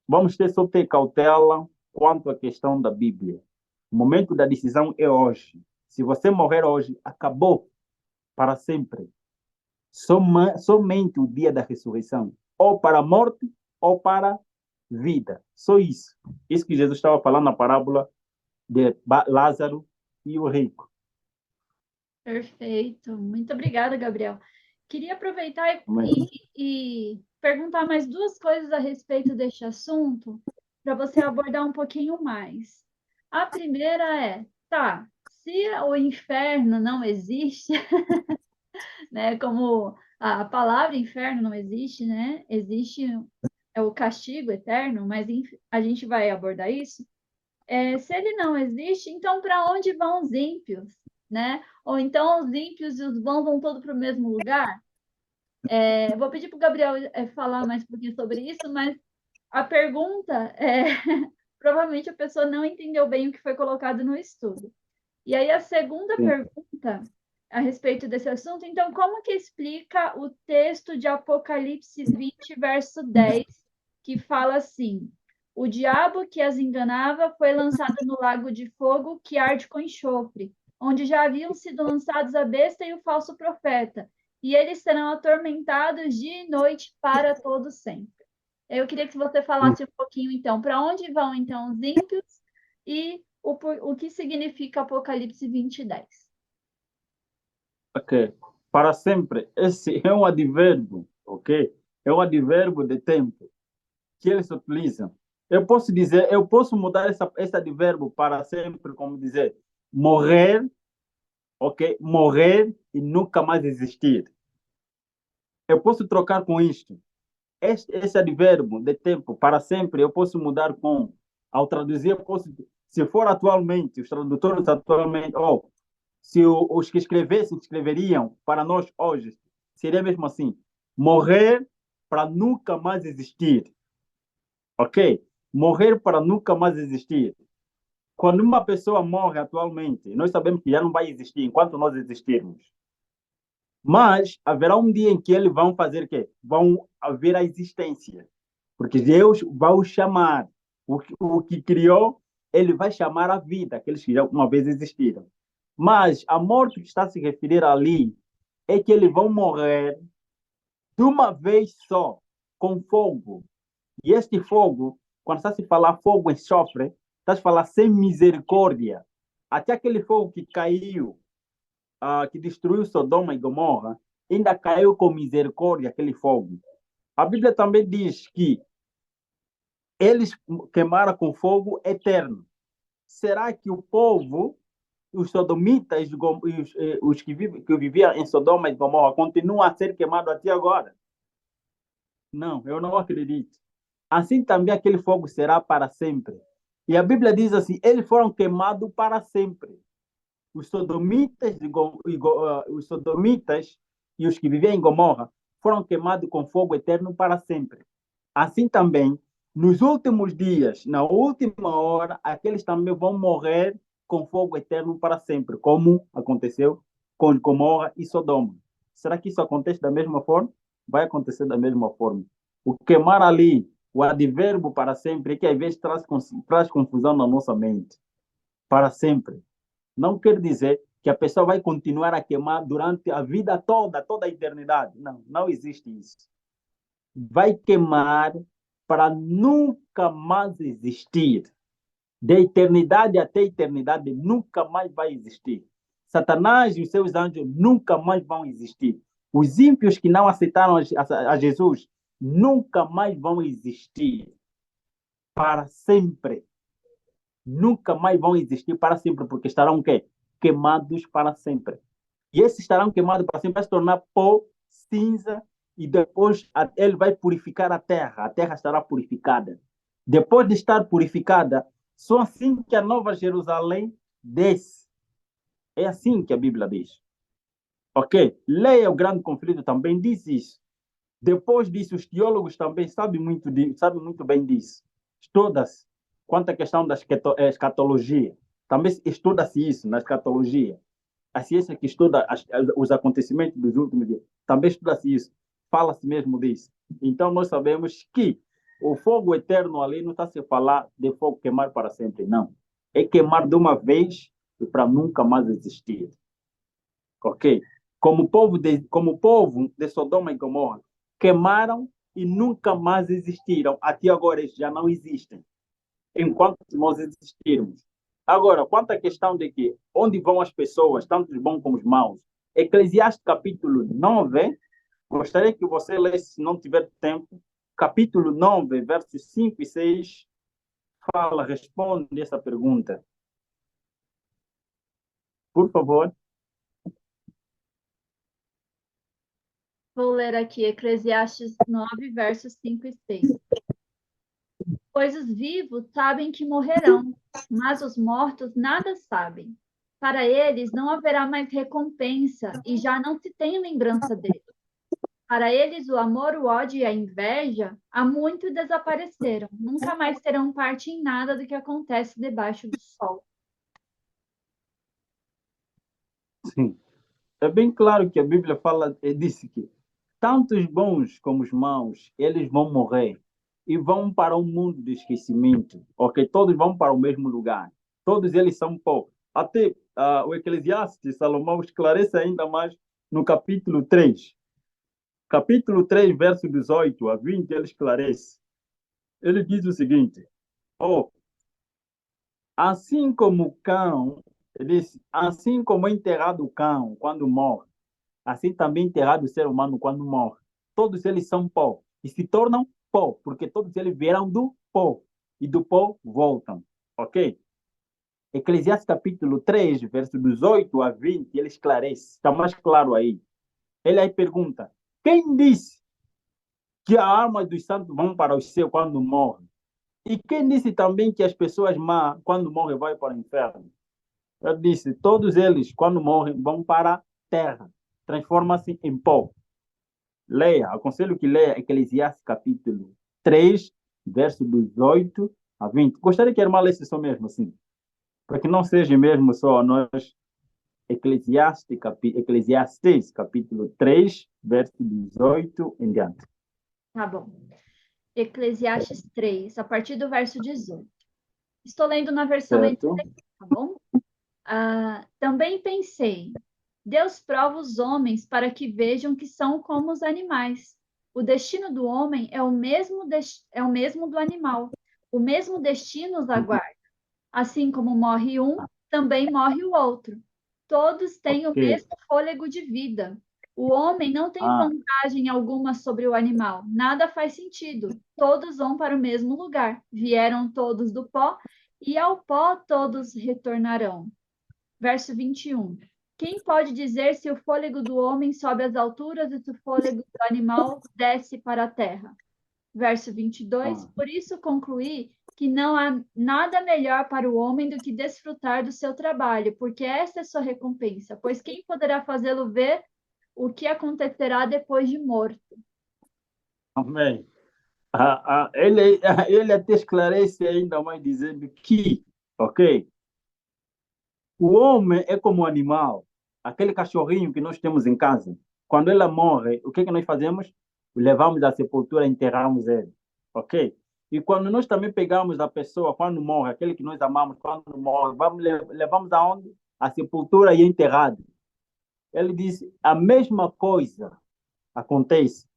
Speaker 2: vamos só ter cautela quanto à questão da Bíblia. O momento da decisão é hoje. Se você morrer hoje, acabou para sempre. Somente o dia da ressurreição. Ou para a morte, ou para a vida. Só isso. Isso que Jesus estava falando na parábola de Lázaro e o rico.
Speaker 1: Perfeito. Muito obrigada, Gabriel. Queria aproveitar
Speaker 2: Amém.
Speaker 1: e perguntar mais duas coisas a respeito deste assunto, para você abordar um pouquinho mais. A primeira é, tá, se o inferno não existe, né, como a palavra inferno não existe, né, existe o castigo eterno, mas a gente vai abordar isso. Se ele não existe, então para onde vão os ímpios, né? Ou então os ímpios e os bons vão todos para o mesmo lugar? Vou pedir para o Gabriel falar mais um pouquinho sobre isso, mas a pergunta provavelmente a pessoa não entendeu bem o que foi colocado no estudo. E aí a segunda
Speaker 2: Sim.
Speaker 1: pergunta a respeito desse assunto, então, como que explica o texto de Apocalipse 20, verso 10, que fala assim: o diabo que as enganava foi lançado no lago de fogo que arde com enxofre, onde já haviam sido lançados a besta e o falso profeta, e eles serão atormentados dia e noite para todo sempre. Eu queria que você falasse um pouquinho, então, para onde vão, então, os ímpios e o que significa Apocalipse 20, 10.
Speaker 2: Ok. Para sempre. Esse é um advérbio, ok? É um advérbio de tempo que eles utilizam. Eu posso mudar esse advérbio para sempre, como dizer, morrer, ok? Morrer e nunca mais existir. Eu posso trocar com isto. Esse advérbio de tempo para sempre, eu posso mudar com, ao traduzir, eu posso, se for atualmente, os tradutores atualmente, ou se os que escrevessem, escreveriam para nós hoje, seria mesmo assim, morrer para nunca mais existir. Ok? Morrer para nunca mais existir. Quando uma pessoa morre atualmente, nós sabemos que já não vai existir enquanto nós existirmos. Mas haverá um dia em que eles vão fazer o quê? Vão haver a existência. Porque Deus vai o chamar. O que criou, ele vai chamar a vida, aqueles que já uma vez existiram. Mas a morte que está a se referir ali é que eles vão morrer de uma vez só, com fogo. E este fogo, quando está a se falar fogo em enxofre, está a se falar sem misericórdia. Até aquele fogo que caiu, que destruiu Sodoma e Gomorra, ainda caiu com misericórdia aquele fogo. A Bíblia também diz que eles queimaram com fogo eterno. Será que o povo, os sodomitas, os que viviam em Sodoma e Gomorra, continuam a ser queimados até agora? Não, eu não acredito. Assim também aquele fogo será para sempre. E a Bíblia diz assim, eles foram queimados para sempre. Os sodomitas, os sodomitas e os que viviam em Gomorra foram queimados com fogo eterno para sempre. Assim também, nos últimos dias, na última hora, aqueles também vão morrer com fogo eterno para sempre, como aconteceu com Gomorra e Sodoma. Será que isso acontece da mesma forma? Vai acontecer da mesma forma. O queimar ali, o advérbio para sempre, é que às vezes traz confusão na nossa mente. Para sempre. Não quer dizer que a pessoa vai continuar a queimar durante a vida toda a eternidade. Não, não existe isso. Vai queimar para nunca mais existir. De eternidade até eternidade, nunca mais vai existir. Satanás e os seus anjos nunca mais vão existir. Os ímpios que não aceitaram a Jesus nunca mais vão existir para sempre. Nunca mais vão existir para sempre, porque estarão o quê? Queimados para sempre. E esses estarão queimados para sempre, vai se tornar pó, cinza, e depois ele vai purificar a terra estará purificada. Depois de estar purificada, só assim que a Nova Jerusalém desce. É assim que a Bíblia diz. Ok? Leia o Grande Conflito, também diz isso. Depois disso, os teólogos também sabem muito bem disso. Estuda-se quanto à questão da escatologia. Também estuda-se isso na escatologia. A ciência que estuda os acontecimentos dos últimos dias, também estuda-se isso. Fala-se mesmo disso. Então, nós sabemos que o fogo eterno ali não está se falar de fogo queimar para sempre, não. É queimar de uma vez e para nunca mais existir. Ok? Como o povo de Sodoma e Gomorra, queimaram e nunca mais existiram. Até agora eles já não existem. Enquanto nós existirmos. Agora, quanto à questão de que onde vão as pessoas, tanto os bons como os maus, Eclesiastes capítulo 9, gostaria que você lesse, se não tiver tempo, capítulo 9, versos 5 e 6, responde essa pergunta. Por favor.
Speaker 1: Vou ler aqui Eclesiastes 9, versos 5 e 6. Pois os vivos sabem que morrerão, mas os mortos nada sabem. Para eles não haverá mais recompensa e já não se tem lembrança deles. Para eles o amor, o ódio e a inveja há muito desapareceram. Nunca mais terão parte em nada do que acontece debaixo do sol.
Speaker 2: Sim. É bem claro que a Bíblia fala, disse que tanto os bons como os maus, eles vão morrer e vão para um mundo de esquecimento, ok? Todos vão para o mesmo lugar. Todos eles são pó. Até o Eclesiastes, Salomão esclarece ainda mais no capítulo 3. Capítulo 3, verso 18 a 20, ele esclarece. Ele diz o seguinte: oh, assim como o cão, ele diz, assim como é enterrado o cão quando morre, assim também enterrado o ser humano quando morre. Todos eles são pó e se tornam pó, porque todos eles vieram do pó e do pó voltam, ok? Eclesiastes capítulo 3, verso 18 a 20, ele esclarece, está mais claro aí. Ele aí pergunta: quem disse que a alma dos santos vão para o céu quando morrem? E quem disse também que as pessoas más, quando morrem, vão para o inferno? Eu disse, todos eles, quando morrem, vão para a terra, transformam-se em pó. Leia, aconselho que leia Eclesiastes capítulo 3, verso 18 a 20. Gostaria que a irmã lesse só mesmo assim, para que não seja mesmo só nós. Eclesiastes capítulo 3, verso 18 em diante.
Speaker 1: Tá bom. Eclesiastes 3, a partir do verso 18. Estou lendo na versão
Speaker 2: Certo?
Speaker 1: NVI, tá bom? Também pensei, Deus prova os homens para que vejam que são como os animais. O destino do homem é o mesmo do animal. O mesmo destino os aguarda. Assim como morre um, também morre o outro. Todos têm o
Speaker 2: Ok.
Speaker 1: mesmo fôlego de vida. O homem não tem vantagem alguma sobre o animal. Nada faz sentido. Todos vão para o mesmo lugar. Vieram todos do pó e ao pó todos retornarão. Verso 21. Quem pode dizer se o fôlego do homem sobe às alturas e se o fôlego do animal desce para a terra? Verso 22. Por isso concluí que não há nada melhor para o homem do que desfrutar do seu trabalho, porque essa é sua recompensa. Pois quem poderá fazê-lo ver o que acontecerá depois de morto?
Speaker 2: Amém. Ele até esclarece ainda mais dizendo que, ok, o homem é como um animal, aquele cachorrinho que nós temos em casa. Quando ela morre, o que é que nós fazemos? O levamos à sepultura e enterramos ele, ok? E quando nós também pegamos a pessoa, quando morre, aquele que nós amamos, quando morre, levamos aonde? À sepultura e enterrado. Ele diz, a mesma coisa acontece.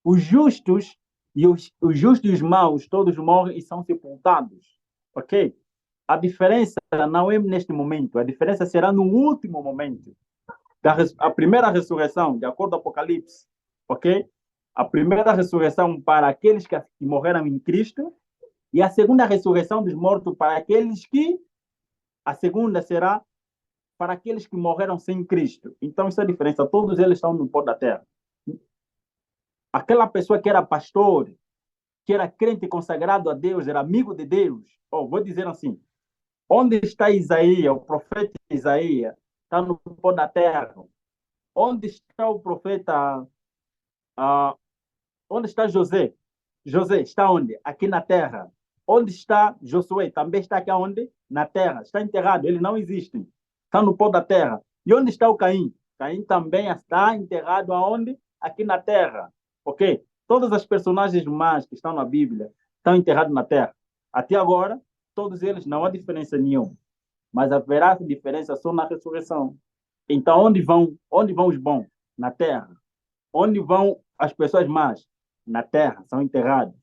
Speaker 2: Os justos e os justos e os maus, todos morrem e são sepultados, ok? a diferença não é neste momento, a diferença será no último momento. A primeira ressurreição, de acordo com o Apocalipse, ok? A primeira ressurreição para aqueles que morreram em Cristo e a segunda ressurreição dos mortos para aqueles que... A segunda será para aqueles que morreram sem Cristo. Então, isso é a diferença. Todos eles estão no pó da terra. Aquela pessoa que era pastor, que era crente consagrado a Deus, era amigo de Deus. Vou dizer assim, onde está Isaías, o profeta Isaías? Está no pó da terra. Onde está o profeta... onde está José? José está onde? Aqui na terra. Onde está Josué? Também está aqui onde? Na terra. Está enterrado, ele não existe. Está no pó da terra. E onde está o Caim? Caim também está enterrado aonde? Aqui na terra. Ok? Todas as personagens más que estão na Bíblia estão enterrados na terra. Até agora, todos eles não há diferença nenhuma. Mas haverá diferença só na ressurreição. Então, onde vão os bons? Na terra. Onde vão as pessoas más? Na terra, são enterrados.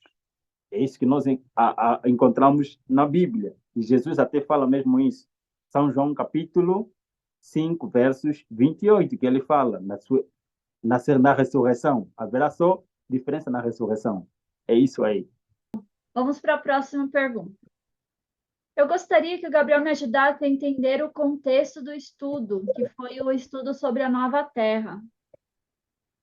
Speaker 2: É isso que nós encontramos na Bíblia. E Jesus até fala mesmo isso. São João capítulo 5, versos 28, que ele fala na ressurreição. Haverá só diferença na ressurreição. É isso aí.
Speaker 1: Vamos para a próxima pergunta. Eu gostaria que o Gabriel me ajudasse a entender o contexto do estudo, que foi o estudo sobre a nova Terra.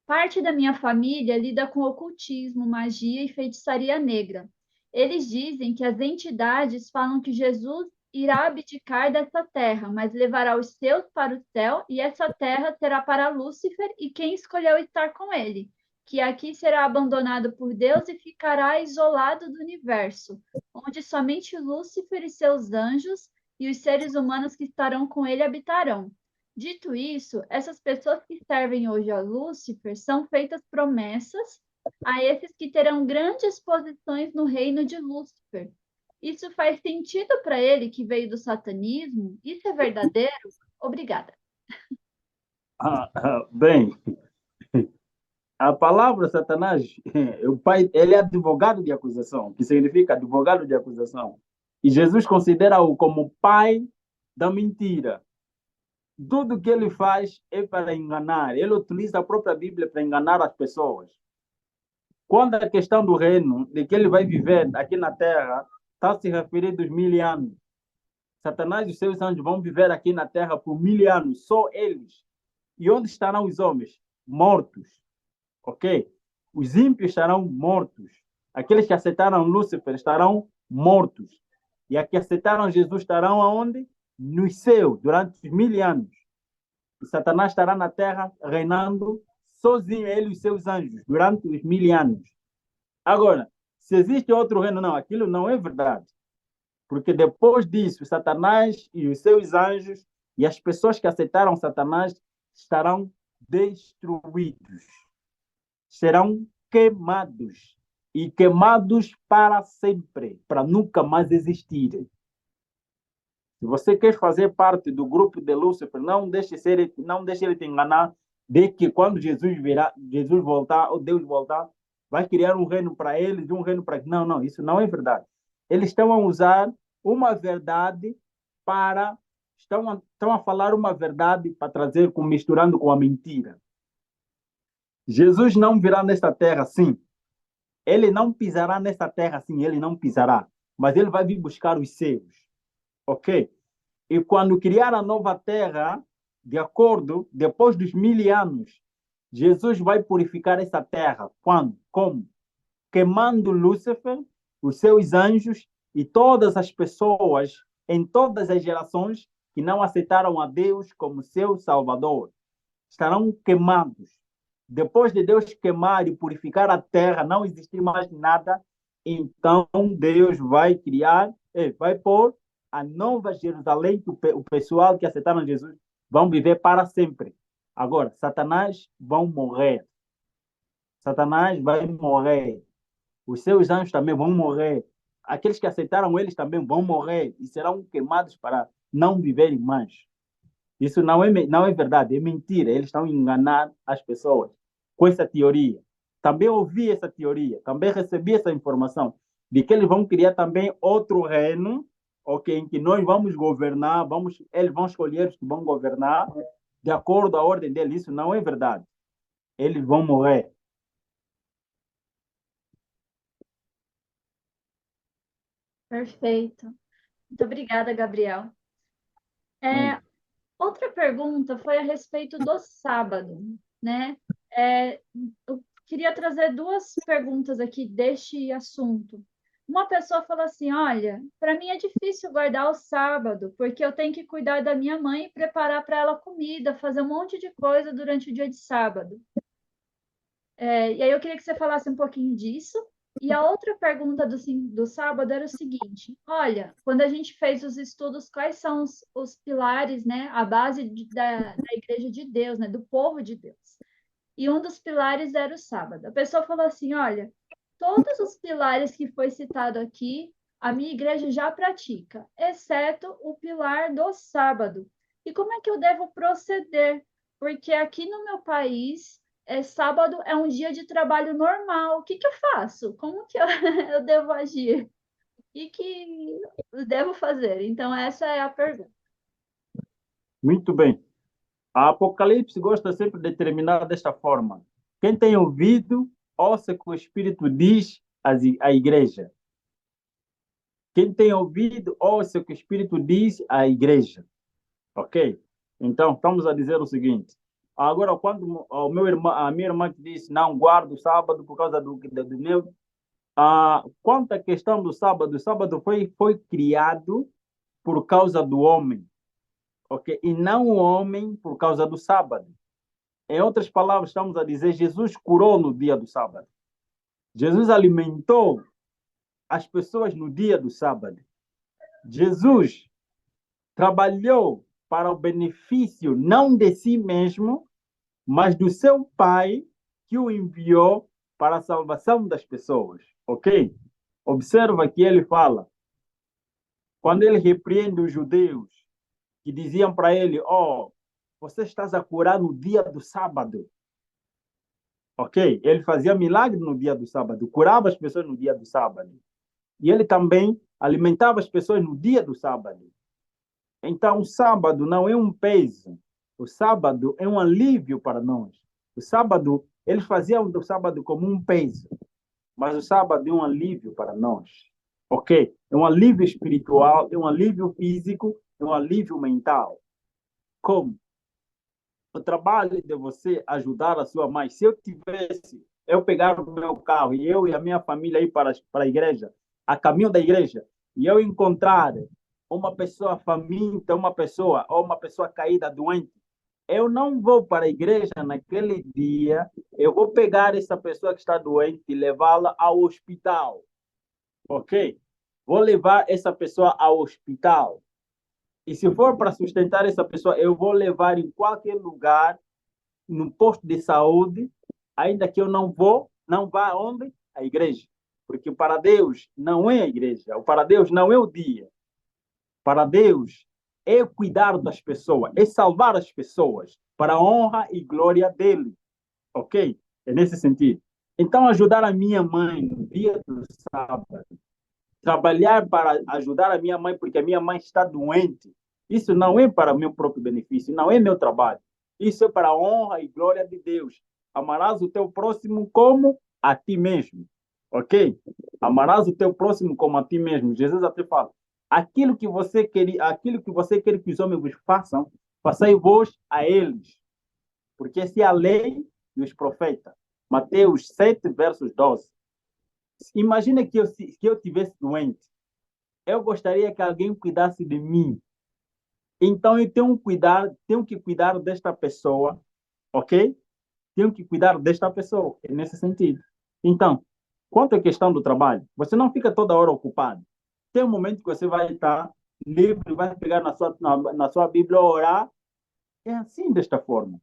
Speaker 1: Parte da minha família lida com ocultismo, magia e feitiçaria negra. Eles dizem que as entidades falam que Jesus irá abdicar dessa terra, mas levará os seus para o céu, e essa terra será para Lúcifer e quem escolheu estar com ele, que aqui será abandonado por Deus e ficará isolado do universo, onde somente Lúcifer e seus anjos e os seres humanos que estarão com ele habitarão. Dito isso, essas pessoas que servem hoje a Lúcifer são feitas promessas a esses que terão grandes posições no reino de Lúcifer. Isso faz sentido para ele que veio do satanismo? Isso é verdadeiro? Obrigada.
Speaker 2: Bem, a palavra Satanás, o pai, ele é advogado de acusação, que significa advogado de acusação. E Jesus considera-o como pai da mentira. Tudo que ele faz é para enganar. Ele utiliza a própria Bíblia para enganar as pessoas. Quando a questão do reino, de que ele vai viver aqui na terra, está se referindo aos 1000 anos. Satanás e os seus anjos vão viver aqui na terra por 1000 anos, só eles. E onde estarão os homens? Mortos. Ok? Os ímpios estarão mortos. Aqueles que aceitaram Lúcifer estarão mortos. E aqueles que aceitaram Jesus estarão aonde? No céu, durante os 1000 anos. E Satanás estará na terra reinando sozinho, ele e os seus anjos, durante os 1000 anos. Agora, se existe outro reino, não, aquilo não é verdade. Porque depois disso, Satanás e os seus anjos e as pessoas que aceitaram Satanás estarão destruídos. Serão queimados. E queimados para sempre, para nunca mais existirem. Se você quer fazer parte do grupo de Lúcifer, não deixe ele te enganar de que quando Jesus voltar, ou Deus voltar, vai criar um reino para eles, um reino para... Não, isso não é verdade. Eles estão a usar uma verdade para... Estão a falar uma verdade para trazer, misturando com a mentira. Jesus não virá nesta terra assim. Ele não pisará nesta terra assim, ele não pisará. Mas ele vai vir buscar os seus. Ok? E quando criar a nova terra, depois dos 1000 anos, Jesus vai purificar essa terra. Quando? Como? Queimando Lúcifer, os seus anjos e todas as pessoas em todas as gerações que não aceitaram a Deus como seu Salvador. Estarão queimados. Depois de Deus queimar e purificar a terra, não existir mais nada, então Deus vai vai pôr a nova Jerusalém, que o pessoal que aceitaram Jesus vão viver para sempre. Agora, Satanás vão morrer. Satanás vai morrer. Os seus anjos também vão morrer. Aqueles que aceitaram eles também vão morrer e serão queimados para não viverem mais. Isso não é verdade, é mentira. Eles estão a enganar as pessoas com essa teoria. Também ouvi essa teoria, também recebi essa informação de que eles vão criar também outro reino ok, em que nós vamos governar, eles vão escolher os que vão governar de acordo com a ordem deles. Isso não é verdade. Eles vão morrer.
Speaker 1: Perfeito. Muito obrigada, Gabriel.
Speaker 2: Hum.
Speaker 1: Outra pergunta foi a respeito do sábado, né? Eu queria trazer duas perguntas aqui deste assunto. Uma pessoa falou assim: olha, para mim é difícil guardar o sábado, porque eu tenho que cuidar da minha mãe e preparar para ela comida, fazer um monte de coisa durante o dia de sábado. E aí eu queria que você falasse um pouquinho disso. E a outra pergunta do sábado era o seguinte: olha, quando a gente fez os estudos, quais são os pilares, né, a base da Igreja de Deus, né, do povo de Deus? E um dos pilares era o sábado. A pessoa falou assim: olha, todos os pilares que foi citado aqui, a minha igreja já pratica, exceto o pilar do sábado. E como é que eu devo proceder? Porque aqui no meu país, sábado é um dia de trabalho normal. O que que eu faço? Como que eu, eu devo agir? E que eu devo fazer? Então, essa é a pergunta.
Speaker 2: Muito bem. A Apocalipse gosta sempre de terminar desta forma. Quem tem ouvido, ouça o que o Espírito diz à igreja. Quem tem ouvido, ouça o que o Espírito diz à igreja. Ok? Então, estamos a dizer o seguinte. Agora, quando a minha irmã disse, não guardo o sábado por causa do meu... quanto à questão do sábado, o sábado foi criado por causa do homem. Ok? E não o homem por causa do sábado. Em outras palavras, estamos a dizer, Jesus curou no dia do sábado. Jesus alimentou as pessoas no dia do sábado. Jesus trabalhou para o benefício não de si mesmo, mas do seu Pai que o enviou para a salvação das pessoas. Ok? Observa que ele fala, quando ele repreende os judeus que diziam para ele, você está a curar no dia do sábado. Ok? Ele fazia milagre no dia do sábado, curava as pessoas no dia do sábado. E ele também alimentava as pessoas no dia do sábado. Então, o sábado não é um peso. O sábado é um alívio para nós. O sábado, eles faziam do sábado como um peso. Mas o sábado é um alívio para nós. Ok? É um alívio espiritual, é um alívio físico, é um alívio mental. Como? O trabalho de você ajudar a sua mãe. Se eu pegar o meu carro e eu e a minha família ir para a igreja, a caminho da igreja, e eu encontrar uma pessoa faminta, uma pessoa caída, doente, eu não vou para a igreja naquele dia, eu vou pegar essa pessoa que está doente e levá-la ao hospital. Ok? Vou levar essa pessoa ao hospital. E se for para sustentar essa pessoa, eu vou levar em qualquer lugar, no posto de saúde, ainda que eu não vá onde? A igreja. Porque para Deus não é a igreja, para Deus não é o dia. Para Deus é cuidar das pessoas, é salvar as pessoas, para a honra e glória dele. Ok? É nesse sentido. Então, ajudar a minha mãe no dia do sábado, trabalhar para ajudar a minha mãe, porque a minha mãe está doente, isso não é para o meu próprio benefício, não é meu trabalho. Isso é para a honra e glória de Deus. Amarás o teu próximo como a ti mesmo. Ok? Amarás o teu próximo como a ti mesmo. Jesus até fala, aquilo que você quer que os homens vos façam, façai vós a eles. Porque essa é a lei e os profetas. Mateus 7, versos 12. Imagina que eu tivesse doente. Eu gostaria que alguém cuidasse de mim. Então, eu tenho que cuidar desta pessoa, ok? Tenho que cuidar desta pessoa, é nesse sentido. Então, quanto à questão do trabalho, você não fica toda hora ocupado. Tem um momento que você vai estar livre, vai pegar na sua Bíblia, orar. É assim, desta forma.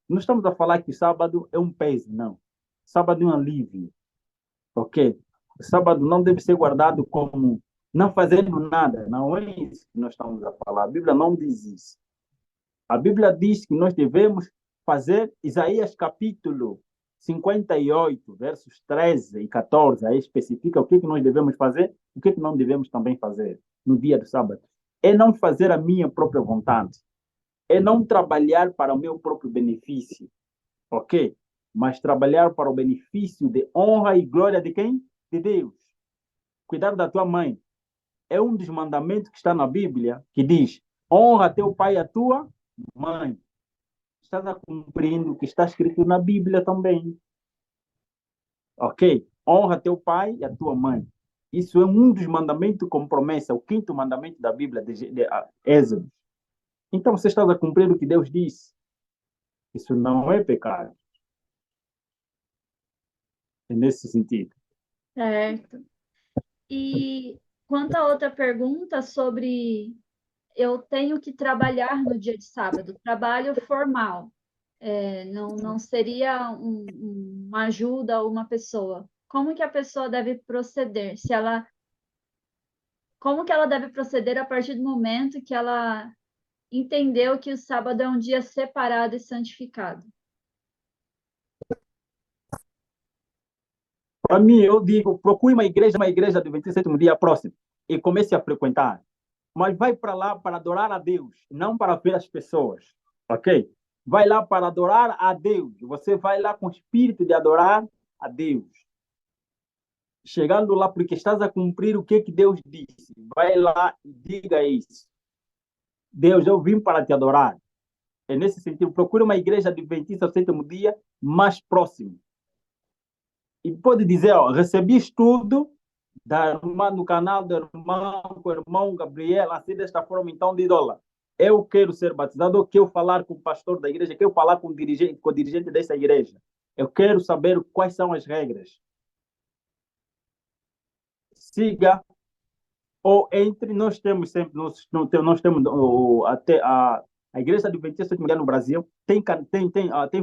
Speaker 2: Não estamos a falar que sábado é um peso, não. Sábado é um alívio, ok? O sábado não deve ser guardado como não fazendo nada. Não é isso que nós estamos a falar. A Bíblia não diz isso. A Bíblia diz que nós devemos fazer, Isaías capítulo 58, versos 13 e 14, aí especifica o que nós devemos fazer, o que não devemos também fazer no dia do sábado. É não fazer a minha própria vontade. É não trabalhar para o meu próprio benefício, ok? Mas trabalhar para o benefício de honra e glória de quem? De Deus. Cuidar da tua mãe. É um dos mandamentos que está na Bíblia, que diz, honra teu pai e a tua mãe. Estás a cumprindo o que está escrito na Bíblia também. Ok? Honra teu pai e a tua mãe. Isso é um dos mandamentos com promessa, o quinto mandamento da Bíblia, de Êxodo. Então você está a cumprir o que Deus disse. Isso não é pecado. É nesse sentido.
Speaker 1: Certo. E quanto à outra pergunta sobre eu tenho que trabalhar no dia de sábado, trabalho formal, não seria uma ajuda a uma pessoa. Como que a pessoa deve proceder? Como que ela deve proceder a partir do momento que ela entendeu que o sábado é um dia separado e santificado?
Speaker 2: Para mim, eu digo, procure uma igreja do 27º dia próximo e comece a frequentar. Mas vai para lá para adorar a Deus, não para ver as pessoas, ok? Vai lá para adorar a Deus. Você vai lá com o espírito de adorar a Deus. Chegando lá porque estás a cumprir o que Deus disse. Vai lá e diga isso. Deus, eu vim para te adorar. É nesse sentido, procure uma igreja do 27º dia mais próximo. E pode dizer, ó, recebi estudo da irmã, no canal do irmão, com o irmão Gabriel, assim desta forma, então diz, olha, eu quero ser batizado, eu quero falar com o pastor da igreja, eu quero falar com o dirigente dessa igreja. Eu quero saber quais são as regras. Siga ou entre, nós temos sempre, nós temos até a igreja do 27º dia no Brasil, tem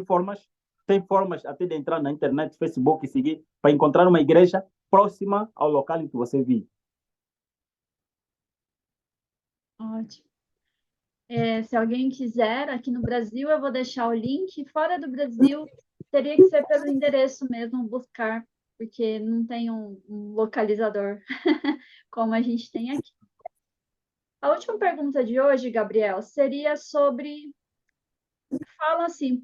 Speaker 2: formas até de entrar na internet, Facebook e seguir, para encontrar uma igreja próxima ao local em que você vive.
Speaker 1: Ótimo. Se alguém quiser, aqui no Brasil, eu vou deixar o link. Fora do Brasil, teria que ser pelo endereço mesmo, buscar, porque não tem um localizador como a gente tem aqui. A última pergunta de hoje, Gabriel, seria sobre, fala assim,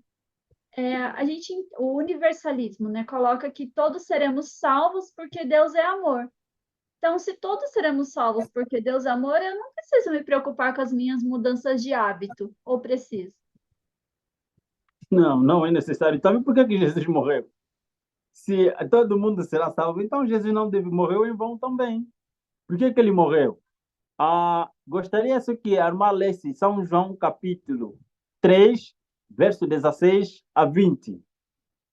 Speaker 1: o universalismo, né, coloca que todos seremos salvos porque Deus é amor. Então, se todos seremos salvos porque Deus é amor, eu não preciso me preocupar com as minhas mudanças de hábito, ou preciso?
Speaker 2: Não, não é necessário. Então, por que Jesus morreu? Se todo mundo será salvo, então Jesus não deve morrer em vão também. Por que ele morreu? Gostaria só que a irmã lesse São João capítulo 3, verso 16 a 20.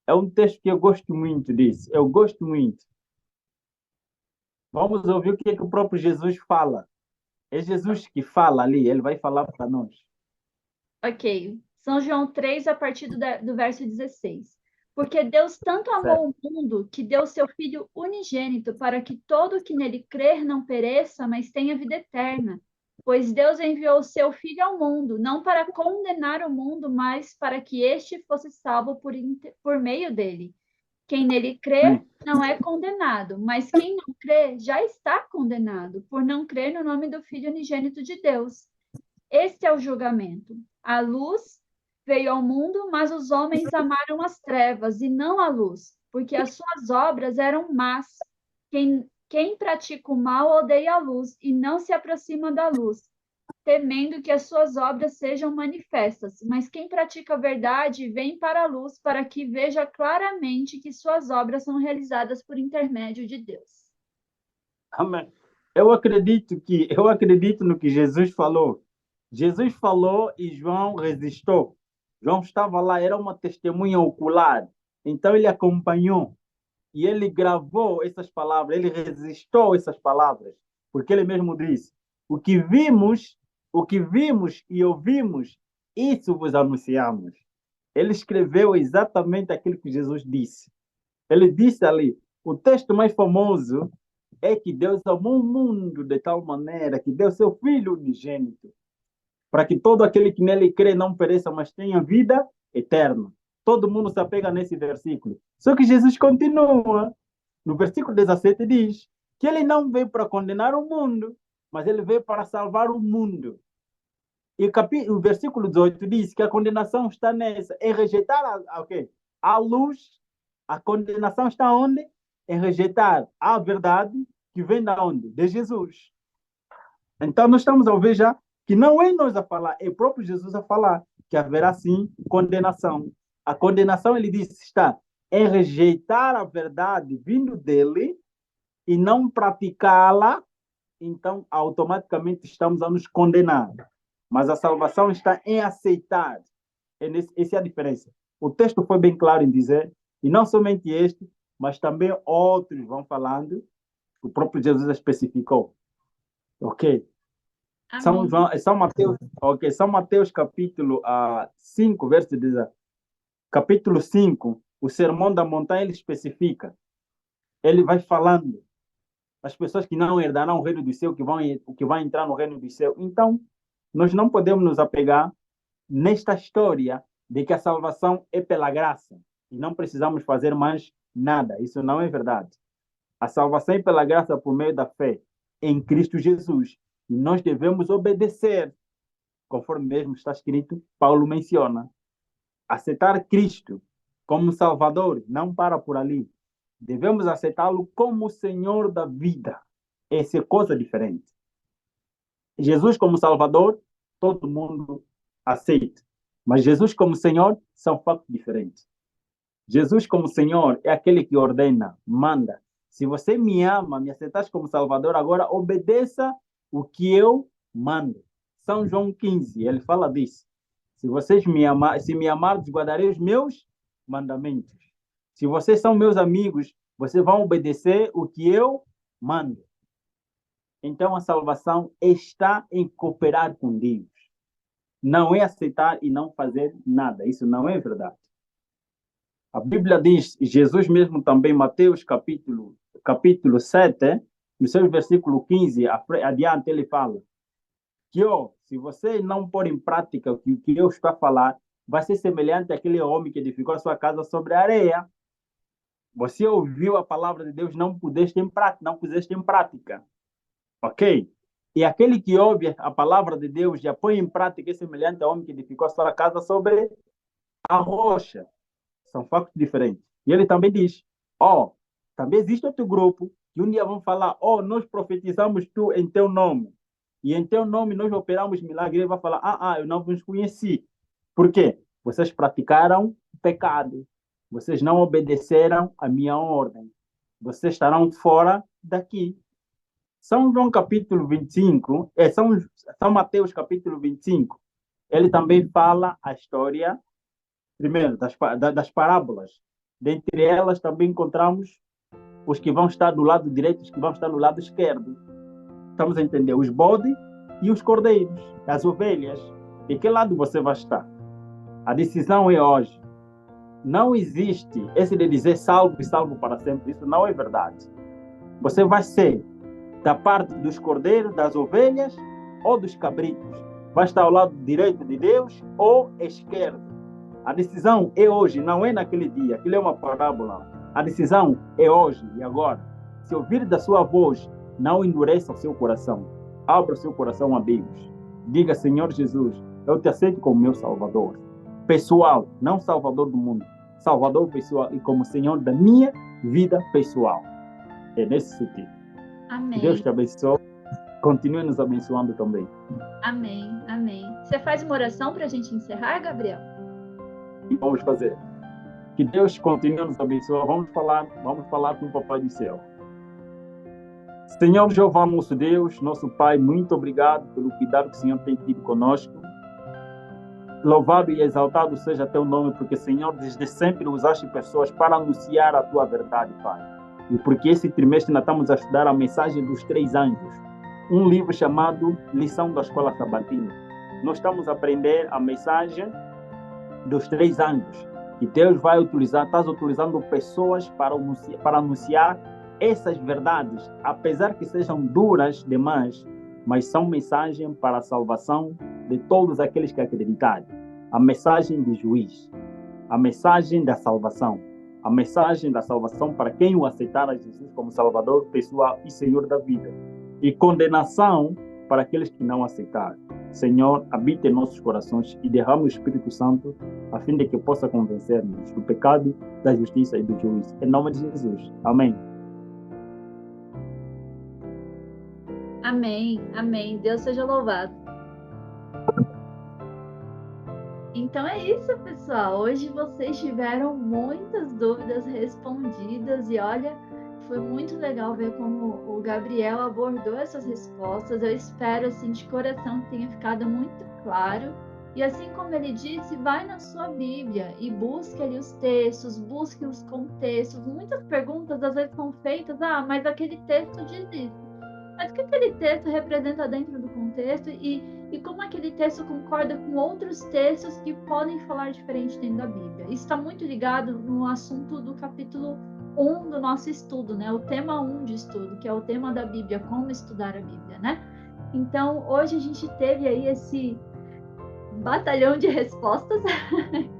Speaker 2: É um texto que eu gosto muito disso. Eu gosto muito. Vamos ouvir o que o próprio Jesus fala. É Jesus que fala ali, ele vai falar para nós.
Speaker 1: Ok. São João 3, a partir do verso 16. Porque Deus tanto amou o mundo que deu seu Filho unigênito para que todo o que nele crer não pereça, mas tenha vida eterna. Pois Deus enviou o seu Filho ao mundo, não para condenar o mundo, mas para que este fosse salvo por meio dele. Quem nele crê não é condenado, mas quem não crê já está condenado, por não crer no nome do Filho unigênito de Deus. Este é o julgamento. A luz veio ao mundo, mas os homens amaram as trevas e não a luz, porque as suas obras eram más. Quem pratica o mal odeia a luz e não se aproxima da luz, temendo que as suas obras sejam manifestas. Mas quem pratica a verdade vem para a luz, para que veja claramente que suas obras são realizadas por intermédio de Deus.
Speaker 2: Amém. Eu acredito no que Jesus falou. Jesus falou e João resistiu. João estava lá, era uma testemunha ocular. Então ele acompanhou e ele gravou essas palavras, ele resistiu essas palavras, porque ele mesmo disse: o que vimos e ouvimos, isso vos anunciamos. Ele escreveu exatamente aquilo que Jesus disse. Ele disse ali, o texto mais famoso é que Deus amou o mundo de tal maneira que deu seu Filho unigênito, para que todo aquele que nele crê não pereça, mas tenha vida eterna. Todo mundo se apega nesse versículo. Só que Jesus continua. No versículo 17 diz que ele não veio para condenar o mundo, mas ele veio para salvar o mundo. E o versículo 18 diz que a condenação está nessa, em rejeitar a luz. A condenação está onde? Em rejeitar a verdade que vem da onde? De Jesus. Então nós estamos a ouvir já que não é nós a falar, é o próprio Jesus a falar que haverá sim condenação. A condenação, ele disse, está em rejeitar a verdade vindo dele e não praticá-la, então automaticamente estamos a nos condenar. Mas a salvação está em aceitar. Essa é a diferença. O texto foi bem claro em dizer, e não somente este, mas também outros vão falando, o próprio Jesus especificou. Ok? São Mateus capítulo 5, verso 10. Capítulo 5, o Sermão da Montanha, ele especifica. Ele vai falando. As pessoas que não herdarão o reino do céu, que vão entrar no reino do céu. Então, nós não podemos nos apegar nesta história de que a salvação é pela graça e não precisamos fazer mais nada. Isso não é verdade. A salvação é pela graça por meio da fé em Cristo Jesus. E nós devemos obedecer, conforme mesmo está escrito, Paulo menciona. Aceitar Cristo como Salvador não para por ali. Devemos aceitá-lo como Senhor da vida. Essa é coisa diferente. Jesus como Salvador, todo mundo aceita. Mas Jesus como Senhor são fatos diferentes. Jesus como Senhor é aquele que ordena, manda. Se você me ama, me aceitas como Salvador, agora obedeça o que eu mando. São João 15, ele fala disso. Se vocês me amarem, guardarei os meus mandamentos. Se vocês são meus amigos, vocês vão obedecer o que eu mando. Então a salvação está em cooperar com Deus. Não é aceitar e não fazer nada. Isso não é verdade. A Bíblia diz, Jesus mesmo também, Mateus capítulo 7, no seu versículo 15, adiante ele fala que se você não pôr em prática o que eu estou a falar, vai ser semelhante àquele homem que edificou a sua casa sobre a areia. Você ouviu a palavra de Deus, não puseste em prática. Ok? E aquele que ouve a palavra de Deus e a põe em prática é semelhante ao homem que edificou a sua casa sobre a rocha. São fatos diferentes. E ele também diz, também existe outro grupo que um dia vão falar, nós profetizamos tu em teu nome. E em teu nome nós operamos milagre. Ele vai falar, eu não vos conheci. Por quê? Vocês praticaram pecado. Vocês não obedeceram a minha ordem. Vocês estarão fora daqui. São João capítulo 25, São Mateus capítulo 25, ele também fala a história, primeiro, das parábolas. Dentre elas também encontramos os que vão estar do lado direito e os que vão estar do lado esquerdo. Estamos a entender? Os bodes e os cordeiros, as ovelhas. De que lado você vai estar? A decisão é hoje. Não existe esse de dizer salvo e salvo para sempre. Isso não é verdade. Você vai ser da parte dos cordeiros, das ovelhas ou dos cabritos. Vai estar ao lado direito de Deus ou esquerdo. A decisão é hoje, não é naquele dia. Aquilo é uma parábola. A decisão é hoje e agora. Se ouvir da sua voz, não endureça o seu coração. Abra o seu coração a Deus. Diga, Senhor Jesus, eu te aceito como meu Salvador. Pessoal, não Salvador do mundo. Salvador pessoal e como Senhor da minha vida pessoal. É nesse sentido.
Speaker 1: Amém.
Speaker 2: Deus te abençoe. Continue nos abençoando também.
Speaker 1: Amém, amém. Você faz uma oração para a gente encerrar, Gabriel?
Speaker 2: Vamos fazer. Que Deus continue nos abençoar. Vamos falar com o Papai do Céu. Senhor Jeová, nosso Deus, nosso Pai, muito obrigado pelo cuidado que o Senhor tem tido conosco. Louvado e exaltado seja teu nome, porque, Senhor, desde sempre usaste pessoas para anunciar a tua verdade, Pai. E porque esse trimestre nós estamos a estudar a mensagem dos 3 anjos, um livro chamado Lição da Escola Sabatina. Nós estamos a aprender a mensagem dos 3 anjos. E Deus vai utilizar, estás utilizando pessoas para anunciar essas verdades, apesar que sejam duras demais, mas são mensagem para a salvação de todos aqueles que acreditarem. A mensagem de juiz, a mensagem da salvação, a mensagem da salvação para quem o aceitar a Jesus como Salvador, pessoal e Senhor da vida. E condenação para aqueles que não aceitaram. Senhor, habite em nossos corações e derrame o Espírito Santo a fim de que possa convencer-nos do pecado, da justiça e do juízo. Em nome de Jesus. Amém.
Speaker 1: Amém, amém. Deus seja louvado. Então é isso, pessoal. Hoje vocês tiveram muitas dúvidas respondidas e olha, foi muito legal ver como o Gabriel abordou essas respostas. Eu espero, assim, de coração que tenha ficado muito claro. E assim como ele disse, vai na sua Bíblia e busque ali os textos, busque os contextos. Muitas perguntas às vezes são feitas, mas aquele texto diz isso. Mas o que aquele texto representa dentro do contexto e como aquele texto concorda com outros textos que podem falar diferente dentro da Bíblia. Isso está muito ligado no assunto do capítulo 1 do nosso estudo, né? O tema 1 de estudo, que é o tema da Bíblia, como estudar a Bíblia, né? Então, hoje a gente teve aí esse batalhão de respostas,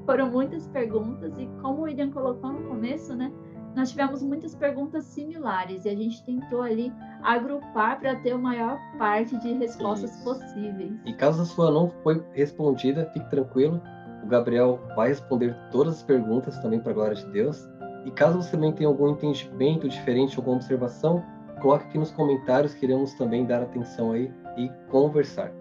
Speaker 1: foram muitas perguntas e como o William colocou no começo, né? Nós tivemos muitas perguntas similares e a gente tentou ali agrupar para ter a maior parte de respostas possíveis.
Speaker 3: E caso a sua não foi respondida, fique tranquilo. O Gabriel vai responder todas as perguntas também para a glória de Deus. E caso você também tenha algum entendimento diferente, alguma observação, coloque aqui nos comentários, que iremos também dar atenção aí e conversar.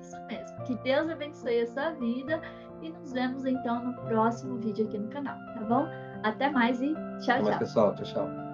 Speaker 1: Isso mesmo. Que Deus abençoe a sua vida e nos vemos então no próximo vídeo aqui no canal, tá bom? Até mais e tchau,
Speaker 3: Até mais,
Speaker 1: tchau.
Speaker 3: pessoal. Tchau, tchau.